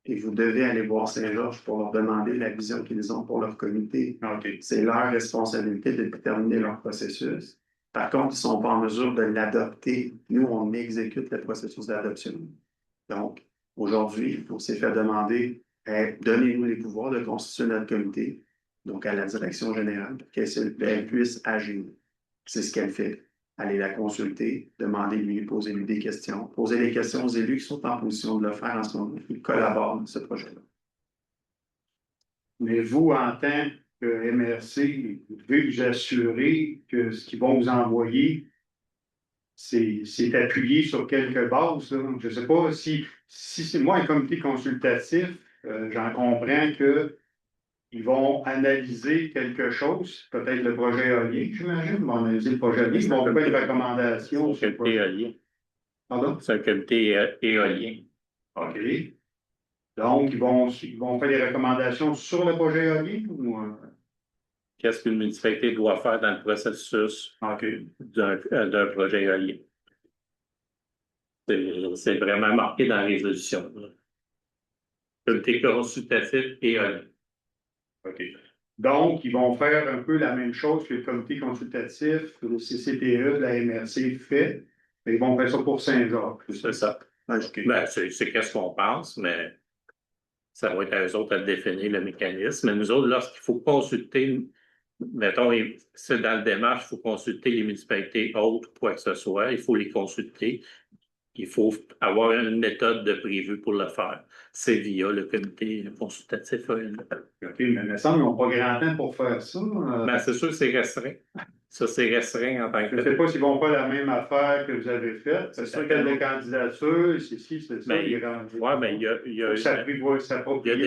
Et vous devez aller voir Saint-Georges pour leur demander la vision qu'ils ont pour leur comité. C'est leur responsabilité de déterminer leur processus. Par contre, ils ne sont pas en mesure de l'adopter. Nous, on exécute le processus d'adoption. Donc, aujourd'hui, on s'est fait demander, donnez-nous les pouvoirs de constituer notre comité, donc à la direction générale, pour qu'elle puisse agir. C'est ce qu'elle fait. Aller la consulter, demander-lui, poser-lui des questions, poser des questions aux élus qui sont en position de le faire en ce moment. Ils collaborent dans ce projet-là. Mais vous, en tant que MRC, vous devez vous assurer que ce qu'ils vont vous envoyer, c'est appuyé sur quelques bases. Là. Je ne sais pas si c'est moi un comité consultatif, j'en comprends qu'ils vont analyser quelque chose, peut-être le projet éolien, j'imagine, ils vont analyser le projet éolien, ils vont faire une recommandation. C'est un comité éolien. Pardon? C'est un comité éolien. OK. Donc, ils vont faire des recommandations sur le projet éolien ou... Qu'est-ce qu'une municipalité doit faire dans le processus d'un projet éolien? C'est vraiment marqué dans la résolution. Comité consultatif éolien. OK. Donc, ils vont faire un peu la même chose que le comité consultatif, le CCPE de la MRC fait, mais ils vont faire ça pour Saint-Georges. C'est ça. OK. Ben, c'est qu'est-ce qu'on pense, mais ça va être à eux autres à définir le mécanisme. Mais nous autres, lorsqu'il faut consulter, mettons, c'est dans le démarche, il faut consulter les municipalités autres, quoi que ce soit, il faut les consulter. Il faut avoir une méthode de prévue pour le faire. C'est via le comité consultatif. OK, mais il me semble qu'ils n'ont pas grand temps pour faire ça. Ben, c'est sûr que c'est restreint. Ça, c'est restreint en tant que Je ne sais pas s'ils vont faire la même affaire que vous avez faite. C'est sûr qu'il y a des candidatures, c'est ça. Oui, mais il y a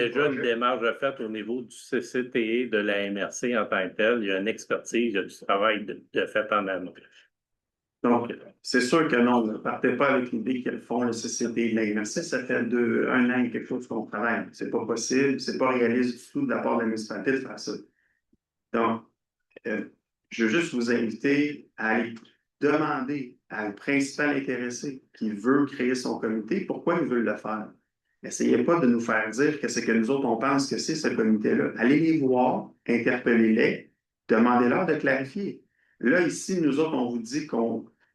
déjà une démarche faite au niveau du CCTE de la MRC en tant que tel. Il y a une expertise, il y a du travail de fait en amont. Donc, c'est sûr que non, ne partez pas avec l'idée qu'elles font le CCD de la MRC. Ça fait 1 an et quelque chose qu'on travaille. C'est pas possible, c'est pas réaliste du tout de la part de la municipalité de faire ça. Donc, je veux juste vous inviter à aller demander à un principal intéressé qui veut créer son comité pourquoi il veut le faire. N'essayez pas de nous faire dire que c'est que nous autres, on pense que c'est ce comité-là. Allez les voir, interpellez-les, demandez-leur de clarifier. Là, ici, nous autres, on vous dit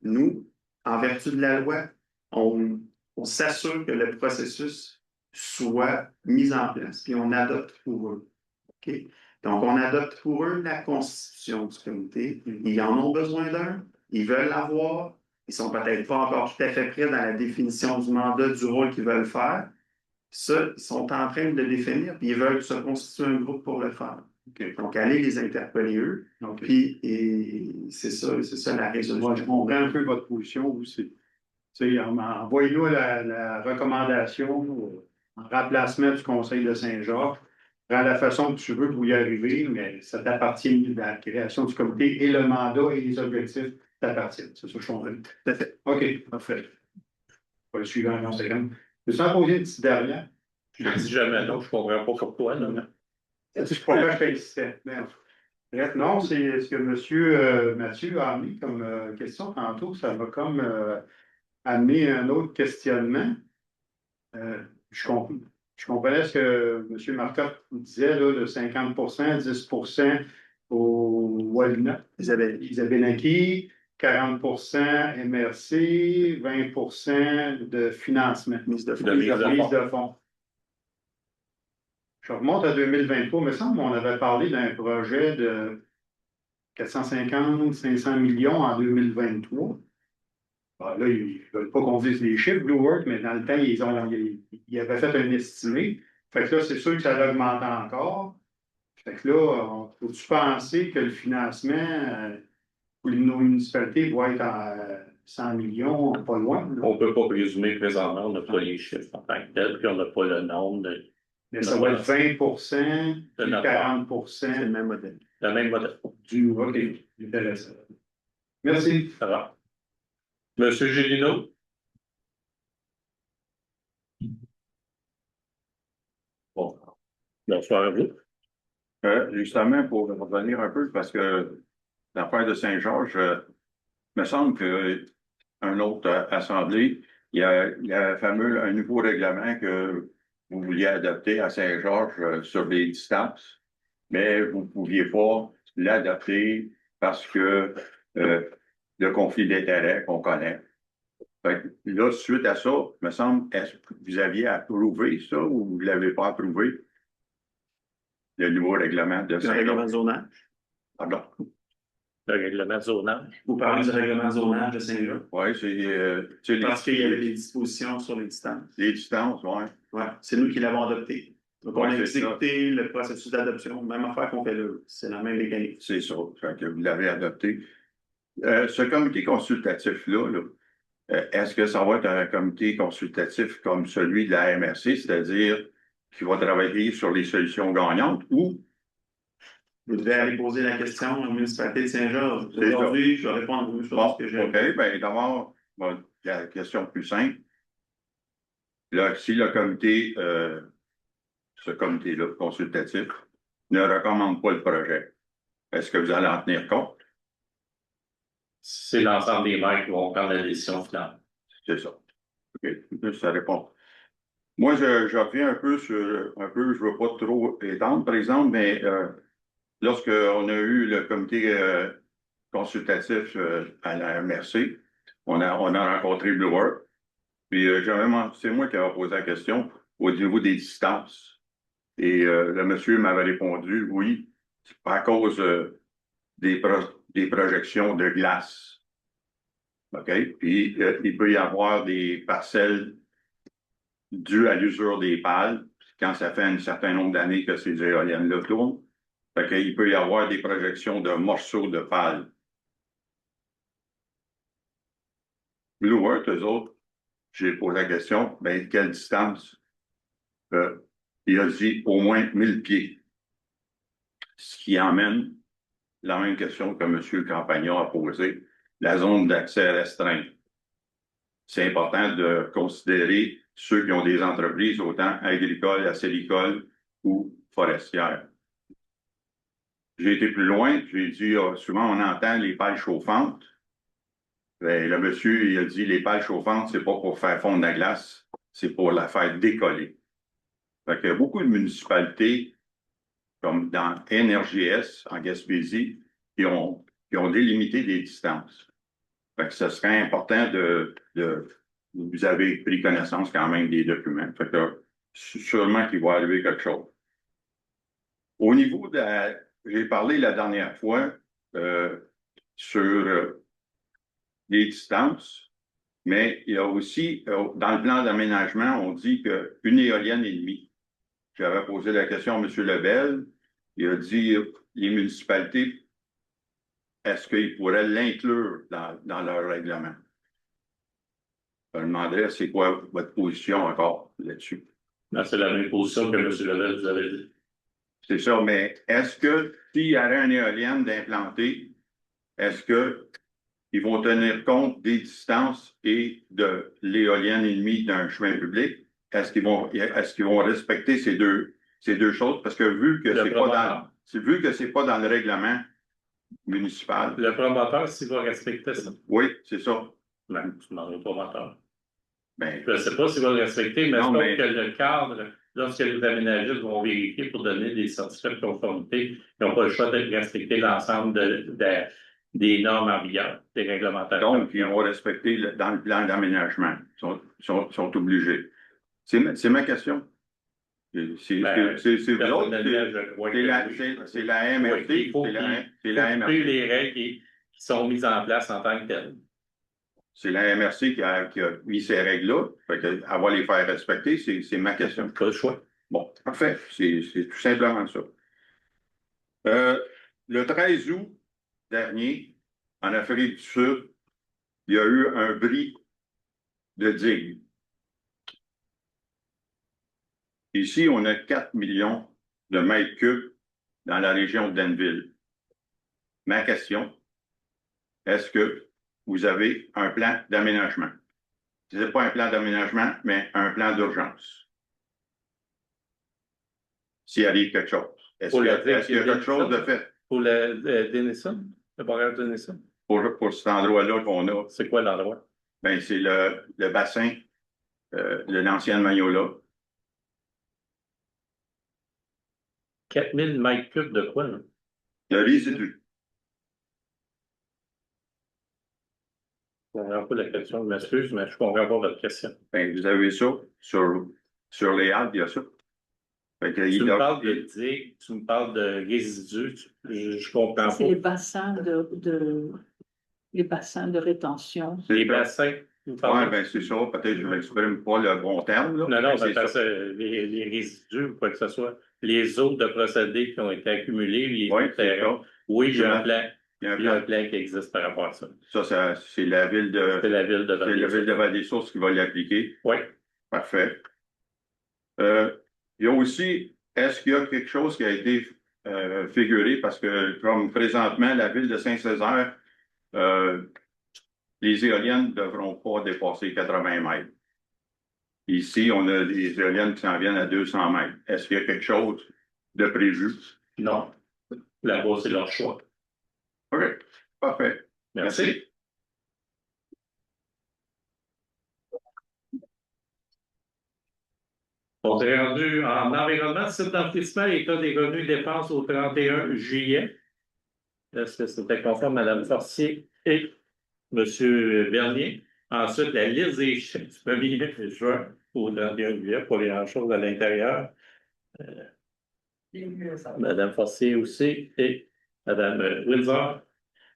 nous, en vertu de la loi, on s'assure que le processus soit mis en place, puis on adopte pour eux. Okay? Donc, on adopte pour eux la constitution du comité. Ils en ont besoin d'un, ils veulent l'avoir, ils sont peut-être pas encore tout à fait prêts dans la définition du mandat, du rôle qu'ils veulent faire. Ça, ils sont en train de le définir, puis ils veulent se constituer un groupe pour le faire. Okay. Donc, allez les interpeller eux. Okay. Puis, c'est ça la résolution. Moi, je comprends un peu votre position. Envoyez-nous la recommandation en remplacement du Conseil de Saint-Georges. Prends la façon que tu veux pour y arriver, mais ça t'appartient de la création du comité et le mandat et les objectifs t'appartient. C'est ça que je comprends. Tout à fait. OK, parfait. Pas le suivant, non, c'est comme. Je vais en poser une petite dernière. Je ne dis jamais non, je comprends pas pourquoi. Là. Je crois que je fais insistant. Bref, non, c'est ce que M. Mathieu a amené comme question tantôt. Ça va comme amener un autre questionnement. Je comprenais ce que M. Marcotte disait, là, de 50%, 10% au Walnut, Isabelle Aki, 40% MRC, 20% de financement, Mise de fonds. De mise de mise fonds. de fonds. Je remonte à 2023, il me semble qu'on avait parlé d'un projet de 450-500 millions en 2023. Là, ils ne veulent pas qu'on dise les chiffres, Blue Work, mais dans le temps, ils avaient fait un estimé. Fait que là, c'est sûr que ça va augmenter encore. Fait que là, faut-tu penser que le financement pour nos municipalités va être à 100 millions, pas loin? Là? On ne peut pas présumer présentement, on n'a pas les chiffres en tant que tel, puis on n'a pas le nombre de. Mais ça va être 20 puis notre 40 C'est le même modèle. Le même modèle. du. OK, intéressant. Merci. Ça va. Monsieur Gélino? Bon. Bonsoir à vous. Justement, pour revenir un peu, parce que l'affaire de Saint-Georges, me semble qu'une autre assemblée, il y a un nouveau règlement que vous vouliez adopter à Saint-Georges sur les distances, mais vous ne pouviez pas l'adopter parce que le conflit d'intérêts qu'on connaît. Fait que là, suite à ça, me semble, est-ce que vous aviez approuvé ça ou vous ne l'avez pas approuvé? Le nouveau règlement de Le règlement Saint-Georges. de zonage. Pardon. Le règlement de zonage. Vous parlez du règlement de zonage de Saint-Jean. Oui, c'est Parce qu'il y avait des dispositions sur les distances. les distances, oui. Ouais, c'est nous qui l'avons adopté. Donc, on Ouais, a c'est ça. exécuté le processus d'adoption. Même affaire qu'on fait là. C'est la même mécanique. C'est ça. Fait que vous l'avez adopté. Ce comité consultatif-là, est-ce que ça va être un comité consultatif comme celui de la MRC, c'est-à-dire qui va travailler sur les solutions gagnantes ou Vous devez aller poser la question au municipalité de Saint-Georges. C'est ça. Aujourd'hui, je vais répondre aux choses bon, que j'ai. OK, bien d'abord, la question plus simple. Là, si le comité, ce comité-là consultatif, ne recommande pas le projet, est-ce que vous allez en tenir compte? C'est l'ensemble des maires qui vont prendre la décision finale. C'est ça. OK, ça répond. Moi, je reviens un peu sur, je ne veux pas trop étendre, par exemple, mais lorsqu'on a eu le comité consultatif à la MRC, on a rencontré Blue Work, puis c'est moi qui avais posé la question au niveau des distances. Et le monsieur m'avait répondu, oui, c'est à cause des projections de glace. OK? Puis, il peut y avoir des parcelles dues à l'usure des pales, quand ça fait un certain nombre d'années que ces éoliennes-là tournent. Fait qu'il peut y avoir des projections de morceaux de pales. Blue Earth, eux autres, j'ai posé la question, ben, quelle distance? Il a dit au moins 1000 pieds. Ce qui emmène la même question que M. Campagnon a posée, la zone d'accès restreinte. C'est important de considérer ceux qui ont des entreprises autant agricoles, acélicoles ou forestières. J'ai été plus loin, j'ai dit, souvent on entend les pales chauffantes. Bien, le monsieur, il a dit, les pales chauffantes, c'est pas pour faire fondre la glace, c'est pour la faire décoller. Fait qu'il y a beaucoup de municipalités, comme dans NRJS, en Gaspésie, qui ont délimité des distances. Fait que ce serait important vous avez pris connaissance quand même des documents. Fait que sûrement qu'il va arriver quelque chose. Au niveau j'ai parlé la dernière fois sur les distances, mais il y a aussi, dans le plan d'aménagement, on dit qu'une éolienne et demie. J'avais posé la question à M. Lebel, il a dit les municipalités, est-ce qu'ils pourraient l'inclure dans leur règlement? Je me demandais, c'est quoi votre position encore là-dessus? C'est la même position que M. Lebel vous avait dit. C'est ça, mais est-ce que s'il y avait une éolienne d'implanter, est-ce que ils vont tenir compte des distances et de l'éolienne ennemie d'un chemin public. Est-ce qu'ils vont respecter ces deux choses? Parce que vu que c'est pas dans le règlement municipal. Le promoteur, s'il va respecter ça. Oui, c'est ça. Ben, tu demandes au promoteur. Ben, Je ne sais pas s'il va le respecter, mais non, je mais- trouve que le cadre, lorsque les aménagistes vont vérifier pour donner des certificats de conformité, ils n'ont pas le choix de respecter l'ensemble des normes en vigueur, des réglementations. donc, ils vont respecter dans le plan d'aménagement. Ils sont obligés. C'est ma question. C'est vous autres, Personnellement, je crois que oui. c'est la MRC. Oui, il faut C'est la MRC. suivre les règles qui sont mises en place en tant que telles. C'est la MRC qui a mis ces règles-là. Fait que, avoir les faire respecter, c'est ma question. Pas le choix. Bon, parfait. C'est tout simplement ça. Le 13 août dernier, en Afrique du Sud, il y a eu un bris de digue. Ici, on a 4 millions de mètres cubes dans la région de Denville. Ma question, est-ce que vous avez un plan d'aménagement? Ce n'est pas un plan d'aménagement, mais un plan d'urgence. S'il arrive quelque chose. Est-ce qu'il y a quelque chose de fait Pour le Denison, le barrage de Denison? pour cet endroit-là qu'on a? C'est quoi l'endroit? Ben, c'est le bassin de l'ancienne Magnola. 4000 mètres cubes de quoi, là? Le résidu. Je ne comprends pas la question, je m'excuse, mais je ne comprends pas votre question. Ben, vous avez ça sur les Alpes, il y a ça. Fait que Tu me parles de digue, tu me parles de résidus, je comprends C'est pas. les bassins de rétention. Les bassins, vous Oui, parlez? ben c'est ça. Peut-être que je ne m'exprime pas le bon terme. Là. Non, non, C'est parce ça. que les résidus, ou quoi que ce soit, les eaux de procédés qui ont été accumulées, les Oui, eaux de c'est terrain. ça. Oui, il y a un plan. Il y a un Il y a un plan. plan qui existe par rapport à ça. Ça, c'est la ville de. C'est la ville de C'est la ville de Vallée-Source qui va l'appliquer. Oui. Parfait. Il y a aussi, est-ce qu'il y a quelque chose qui a été figuré? Parce que, comme présentement, la ville de Saint-Césaire, les éoliennes ne devront pas dépasser 80 mètres. Ici, on a des éoliennes qui s'en viennent à 200 mètres. Est-ce qu'il y a quelque chose de prévu? Non. Là-bas, c'est leur choix. OK. Parfait. Merci. On s'est rendu en environnement, site d'enrichissement, état des revenus dépenses au 31 juillet. Est-ce que c'était conforme Mme Forcier et M. Bernier? Ensuite, la liste des chèques du 1er juin au 31 juillet, pas grand-chose à l'intérieur. Mme Forcier aussi et Mme Windsor.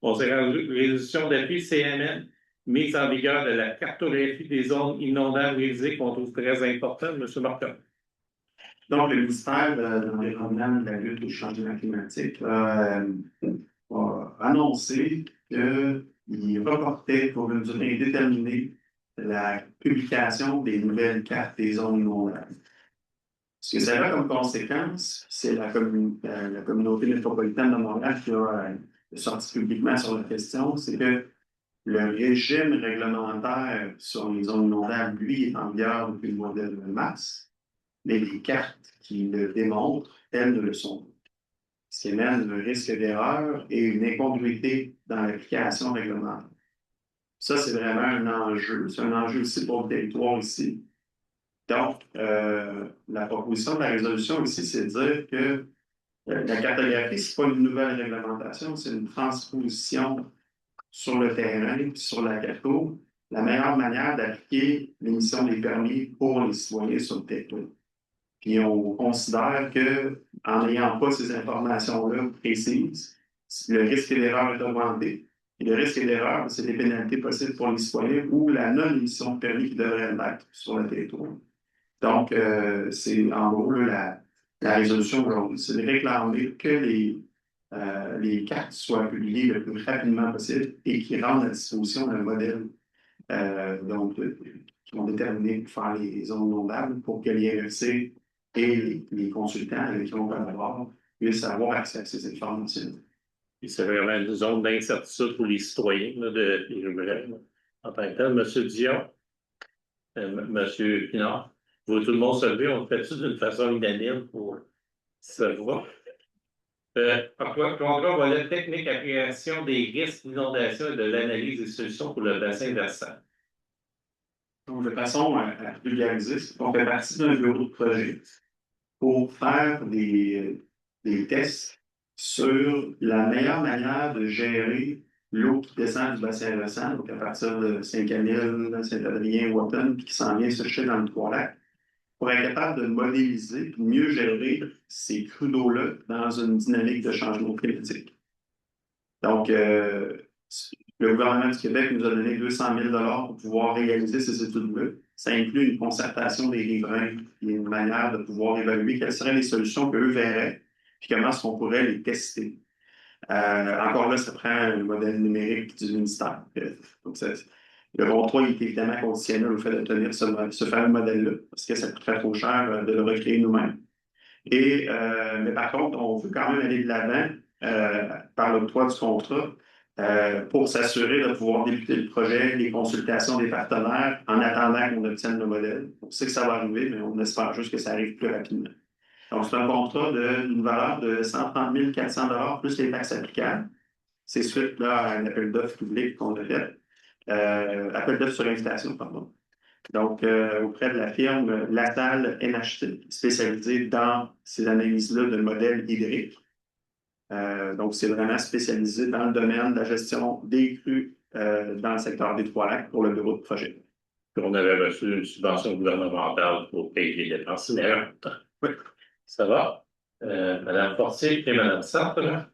On s'est rendu résolution d'appui CMN, mise en vigueur de la cartographie des zones inondables révisées qu'on trouve très importante, M. Martin. Donc, le ministère de l'Environnement et de la lutte au changement climatique a annoncé qu'il reportait pour une durée indéterminée la publication des nouvelles cartes des zones inondables. Ce que ça a comme conséquence, c'est la communauté métropolitaine de Montréal qui a sorti publiquement sur la question, c'est que le régime réglementaire sur les zones inondables, lui, est en vigueur depuis le mois de mars, mais les cartes qui le démontrent, elles ne le sont pas. Ce qui mène un risque d'erreur et une incongruité dans l'application réglementaire. Ça, c'est vraiment un enjeu. C'est un enjeu aussi pour le territoire ici. Donc, la proposition de la résolution ici, c'est de dire que la cartographie, ce n'est pas une nouvelle réglementation, c'est une transposition sur le terrain, sur la carto, la meilleure manière d'appliquer l'émission des permis pour les citoyens sur le territoire. Puis on considère qu'en n'ayant pas ces informations-là précises, le risque d'erreur est augmenté. Et le risque d'erreur, c'est des pénalités possibles pour les citoyens ou la non-émission de permis qui devrait l'être sur le territoire. Donc, c'est en gros la résolution aujourd'hui, c'est de réclamer que les cartes soient publiées le plus rapidement possible et qui rendent à disposition un modèle qui vont déterminer pour faire les zones inondables pour que l'IRC et les consultants avec qui on collabore puissent avoir accès à ces informations. Puis c'est vraiment une zone d'incertitude pour les citoyens là, des riverains là, en tant que tel. Monsieur Dion, Monsieur Pinard, vous tout le monde se lever, on le fait tout d'une façon unanime pour se voir. Contrat volet technique appréhension des risques d'inondation et de l'analyse des solutions pour le bassin versant. Donc, de façon à vulgariser, on fait partie d'un bureau de projet pour faire des tests sur la meilleure manière de gérer l'eau qui descend du bassin versant, donc à partir de Saint-Camille, Saint-Adrien, Wotton, puis qui s'en vient se jeter dans le Trois-Lacs, pour être capable de modéliser et mieux gérer ces crues d'eau-là dans une dynamique de changement climatique. Donc, le gouvernement du Québec nous a donné 200 000 pour pouvoir réaliser ces études-là. Ça inclut une concertation des riverains et une manière de pouvoir évaluer quelles seraient les solutions qu'eux verraient puis comment est-ce qu'on pourrait les tester. Encore là, ça prend un modèle numérique du ministère. Donc, le contrat est évidemment conditionnel au fait d'obtenir ce fameux modèle-là, parce que ça coûterait trop cher de le recréer nous-mêmes. Mais par contre, on veut quand même aller de l'avant par l'octroi du contrat pour s'assurer de pouvoir débuter le projet, les consultations des partenaires en attendant qu'on obtienne le modèle. On sait que ça va arriver, mais on espère juste que ça arrive plus rapidement. Donc, c'est un contrat d'une valeur de 130 400 plus les taxes applicables. C'est suite là, à un appel d'offres public qu'on a fait. Appel d'offres sur invitation, pardon. Donc, auprès de la firme Latal NHT, spécialisée dans ces analyses-là de modèles hydriques. Donc, c'est vraiment spécialisé dans le domaine de la gestion des crues dans le secteur des Trois-Lacs pour le bureau de projet. Puis on avait reçu une subvention gouvernementale pour payer les dépenses inhérentes. Oui. Ça va? Madame Fortier et Madame Sartre.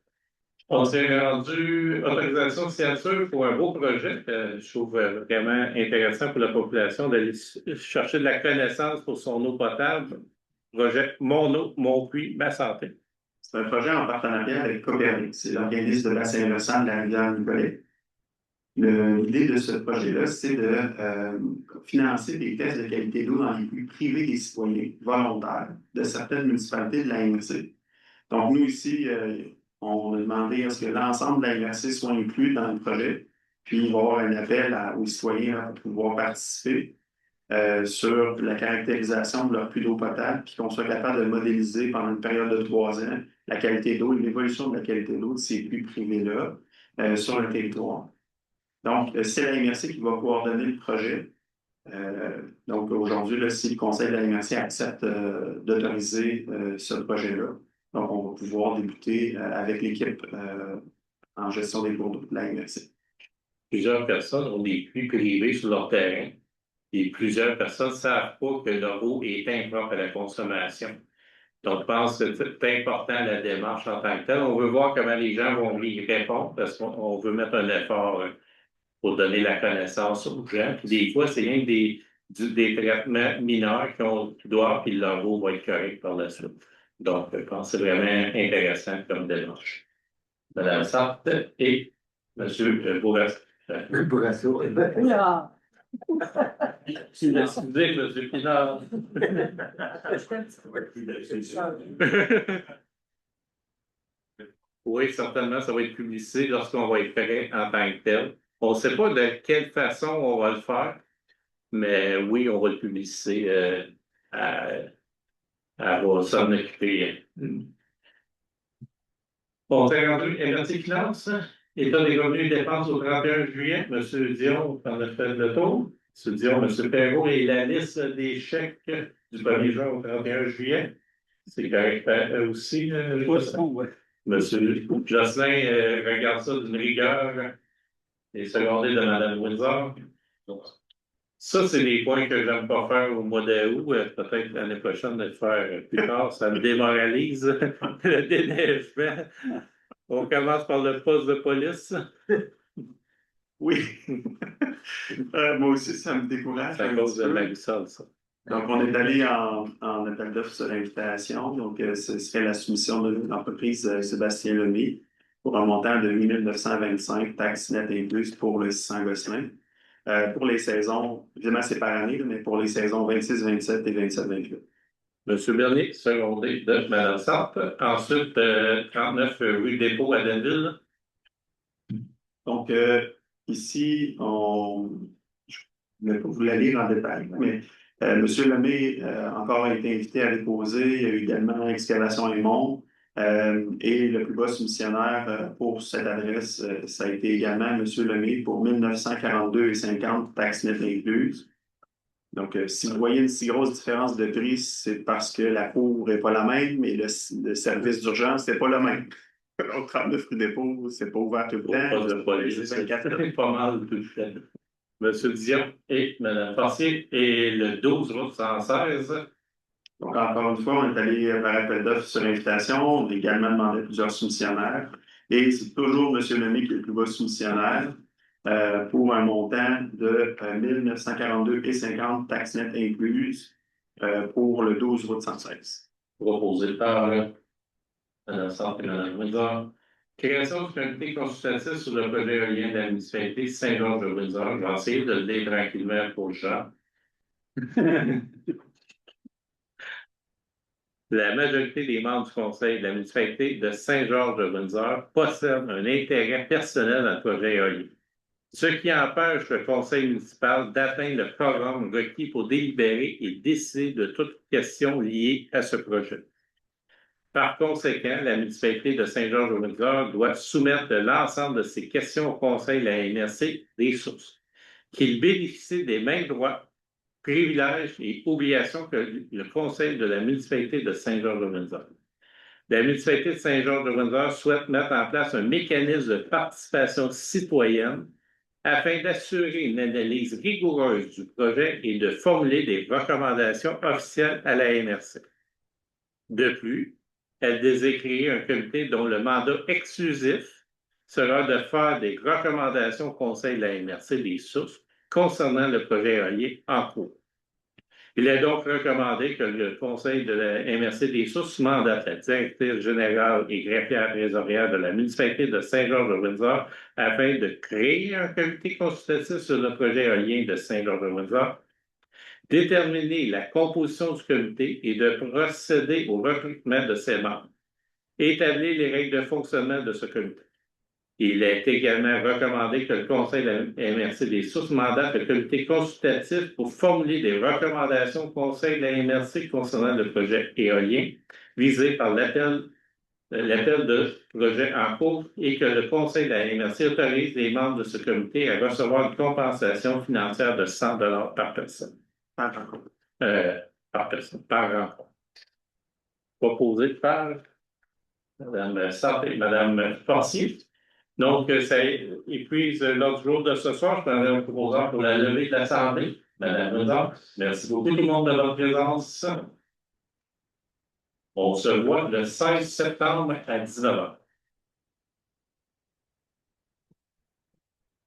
On s'est rendu autorisation de signature pour un beau projet que je trouve vraiment intéressant pour la population d'aller chercher de la connaissance pour son eau potable. Projet Mon eau, mon puits, ma santé. C'est un projet en partenariat avec Copernic, c'est l'organisme de bassin versant de la rivière Nicolet. L'idée de ce projet-là, c'est de financer des tests de qualité d'eau dans les puits privés des citoyens volontaires de certaines municipalités de la MRC. Donc, nous, ici, on a demandé à ce que l'ensemble de la MRC soit inclus dans le projet, puis il va y avoir un appel aux citoyens pour pouvoir participer sur la caractérisation de leur puits d'eau potable, puis qu'on soit capable de modéliser pendant une période de 3 ans la qualité d'eau et l'évolution de la qualité d'eau de ces puits privés-là sur le territoire. Donc, c'est la MRC qui va coordonner le projet. Donc, aujourd'hui, si le conseil de la MRC accepte d'autoriser ce projet-là, donc on va pouvoir débuter avec l'équipe en gestion des cours d'eau de la MRC. Plusieurs personnes ont des puits privés sur leur terrain et plusieurs personnes ne savent pas que leur eau est impropre à la consommation. Donc, je pense que c'est important la démarche en tant que telle. On veut voir comment les gens vont y répondre parce qu'on veut mettre un effort pour donner la connaissance aux gens. Puis des fois, c'est rien que des traitements mineurs qui doivent, puis leur eau va être correcte par la suite. Donc, je pense que c'est vraiment intéressant comme démarche. Madame Sartre et M. Bourassa. Bourassa. Excusez, M. Pinard. Oui, certainement, ça va être publicisé lorsqu'on va être prêt en tant que tel. On ne sait pas de quelle façon on va le faire, mais oui, on va le publiciser. Elle va s'en occuper. On s'est rendu MRC Finance, État des revenus et dépenses au 31 juillet. M. Dion, on a fait le tour. M. Dion, M. Perrault et la liste des chèques du 1er juin au 31 juillet. C'est correct aussi. M. Jocelyn regarde ça d'une rigueur. Et secondé de Mme Windsor. Ça, c'est des points que j'aime pas faire au mois d'août. Peut-être l'année prochaine de le faire plus tard. Ça me démoralise le déneigement. On commence par le poste de police. Oui. Moi aussi, ça me décourage. C'est à cause de Marisol, ça. Donc, on est allé en appel d'offres sur invitation. Donc, ce serait la soumission de l'entreprise Sébastien Lemay pour un montant de 8 925 taxes nettes incluses pour le 600 Gosselin. Pour les saisons, évidemment, c'est par année, mais pour les saisons 26-27 et 27-28. M. Bernier, secondé de Mme Sartre. Ensuite, 39 rue Dépôt à Denville. Donc, ici, je ne vais pas vous la lire en détail, mais M. Lemay encore a été invité à déposer. Il y a eu également Excavation et Monts. Et le plus bas soumissionnaire pour cette adresse, ça a été également M. Lemay pour 1942,50 taxes nettes incluses. Donc, si vous voyez une si grosse différence de prix, c'est parce que la cour n'est pas la même, mais le service d'urgence n'est pas le même. Donc, 39 rue Dépôt, c'est pas ouvert tout le Pas temps. de police, c'est pas mal tout le temps. Monsieur Dion et Mme Forcier et le 12 route 116. Donc, encore une fois, on est allé par appel d'offres sur invitation. On a également demandé à plusieurs soumissionnaires. Et c'est toujours M. Lemay qui est le plus bas soumissionnaire pour un montant de 1942,50 taxes nettes incluses pour le 12 route 116. Proposé par Mme Sartre et Mme Windsor. Création du comité consultatif sur le projet éolien de la municipalité Saint-Georges-de-Windsor. J'ai essayé de le dire tranquillement pour Jean. La majorité des membres du conseil de la municipalité de Saint-Georges-de-Windsor possèdent un intérêt personnel dans le projet éolien, ce qui empêche le conseil municipal d'atteindre le programme requis pour délibérer et décider de toute question liée à ce projet. Par conséquent, la municipalité de Saint-Georges-de-Windsor doit soumettre l'ensemble de ces questions au conseil de la MRC des sources, qu'il bénéficie des mêmes droits, privilèges et obligations que le conseil de la municipalité de Saint-Georges-de-Windsor. La municipalité de Saint-Georges-de-Windsor souhaite mettre en place un mécanisme de participation citoyenne afin d'assurer une analyse rigoureuse du projet et de formuler des recommandations officielles à la MRC. De plus, elle désire créer un comité dont le mandat exclusif sera de faire des recommandations au conseil de la MRC des sources concernant le projet éolien en cours. Il est donc recommandé que le conseil de la MRC des sources mandate la directrice générale et greffière trésorière de la municipalité de Saint-Georges-de-Windsor afin de créer un comité consultatif sur le projet éolien de Saint-Georges-de-Windsor, déterminer la composition du comité et de procéder au recrutement de ses membres, établir les règles de fonctionnement de ce comité. Il est également recommandé que le Conseil de la MRC des sources mandate le comité consultatif pour formuler des recommandations au Conseil de la MRC concernant le projet éolien visé par l'appel de projet en cours et que le Conseil de la MRC autorise les membres de ce comité à recevoir une compensation financière de 100 $ par personne. Par rencontre. Proposé par Mme Sartre et Mme Forcier. Donc, ça épuise l'ordre du jour de ce soir. Je prendrai un proposant pour la levée de l'Assemblée. Mme Windsor, merci beaucoup tout le monde de votre présence. On se voit le 16 septembre à 19h.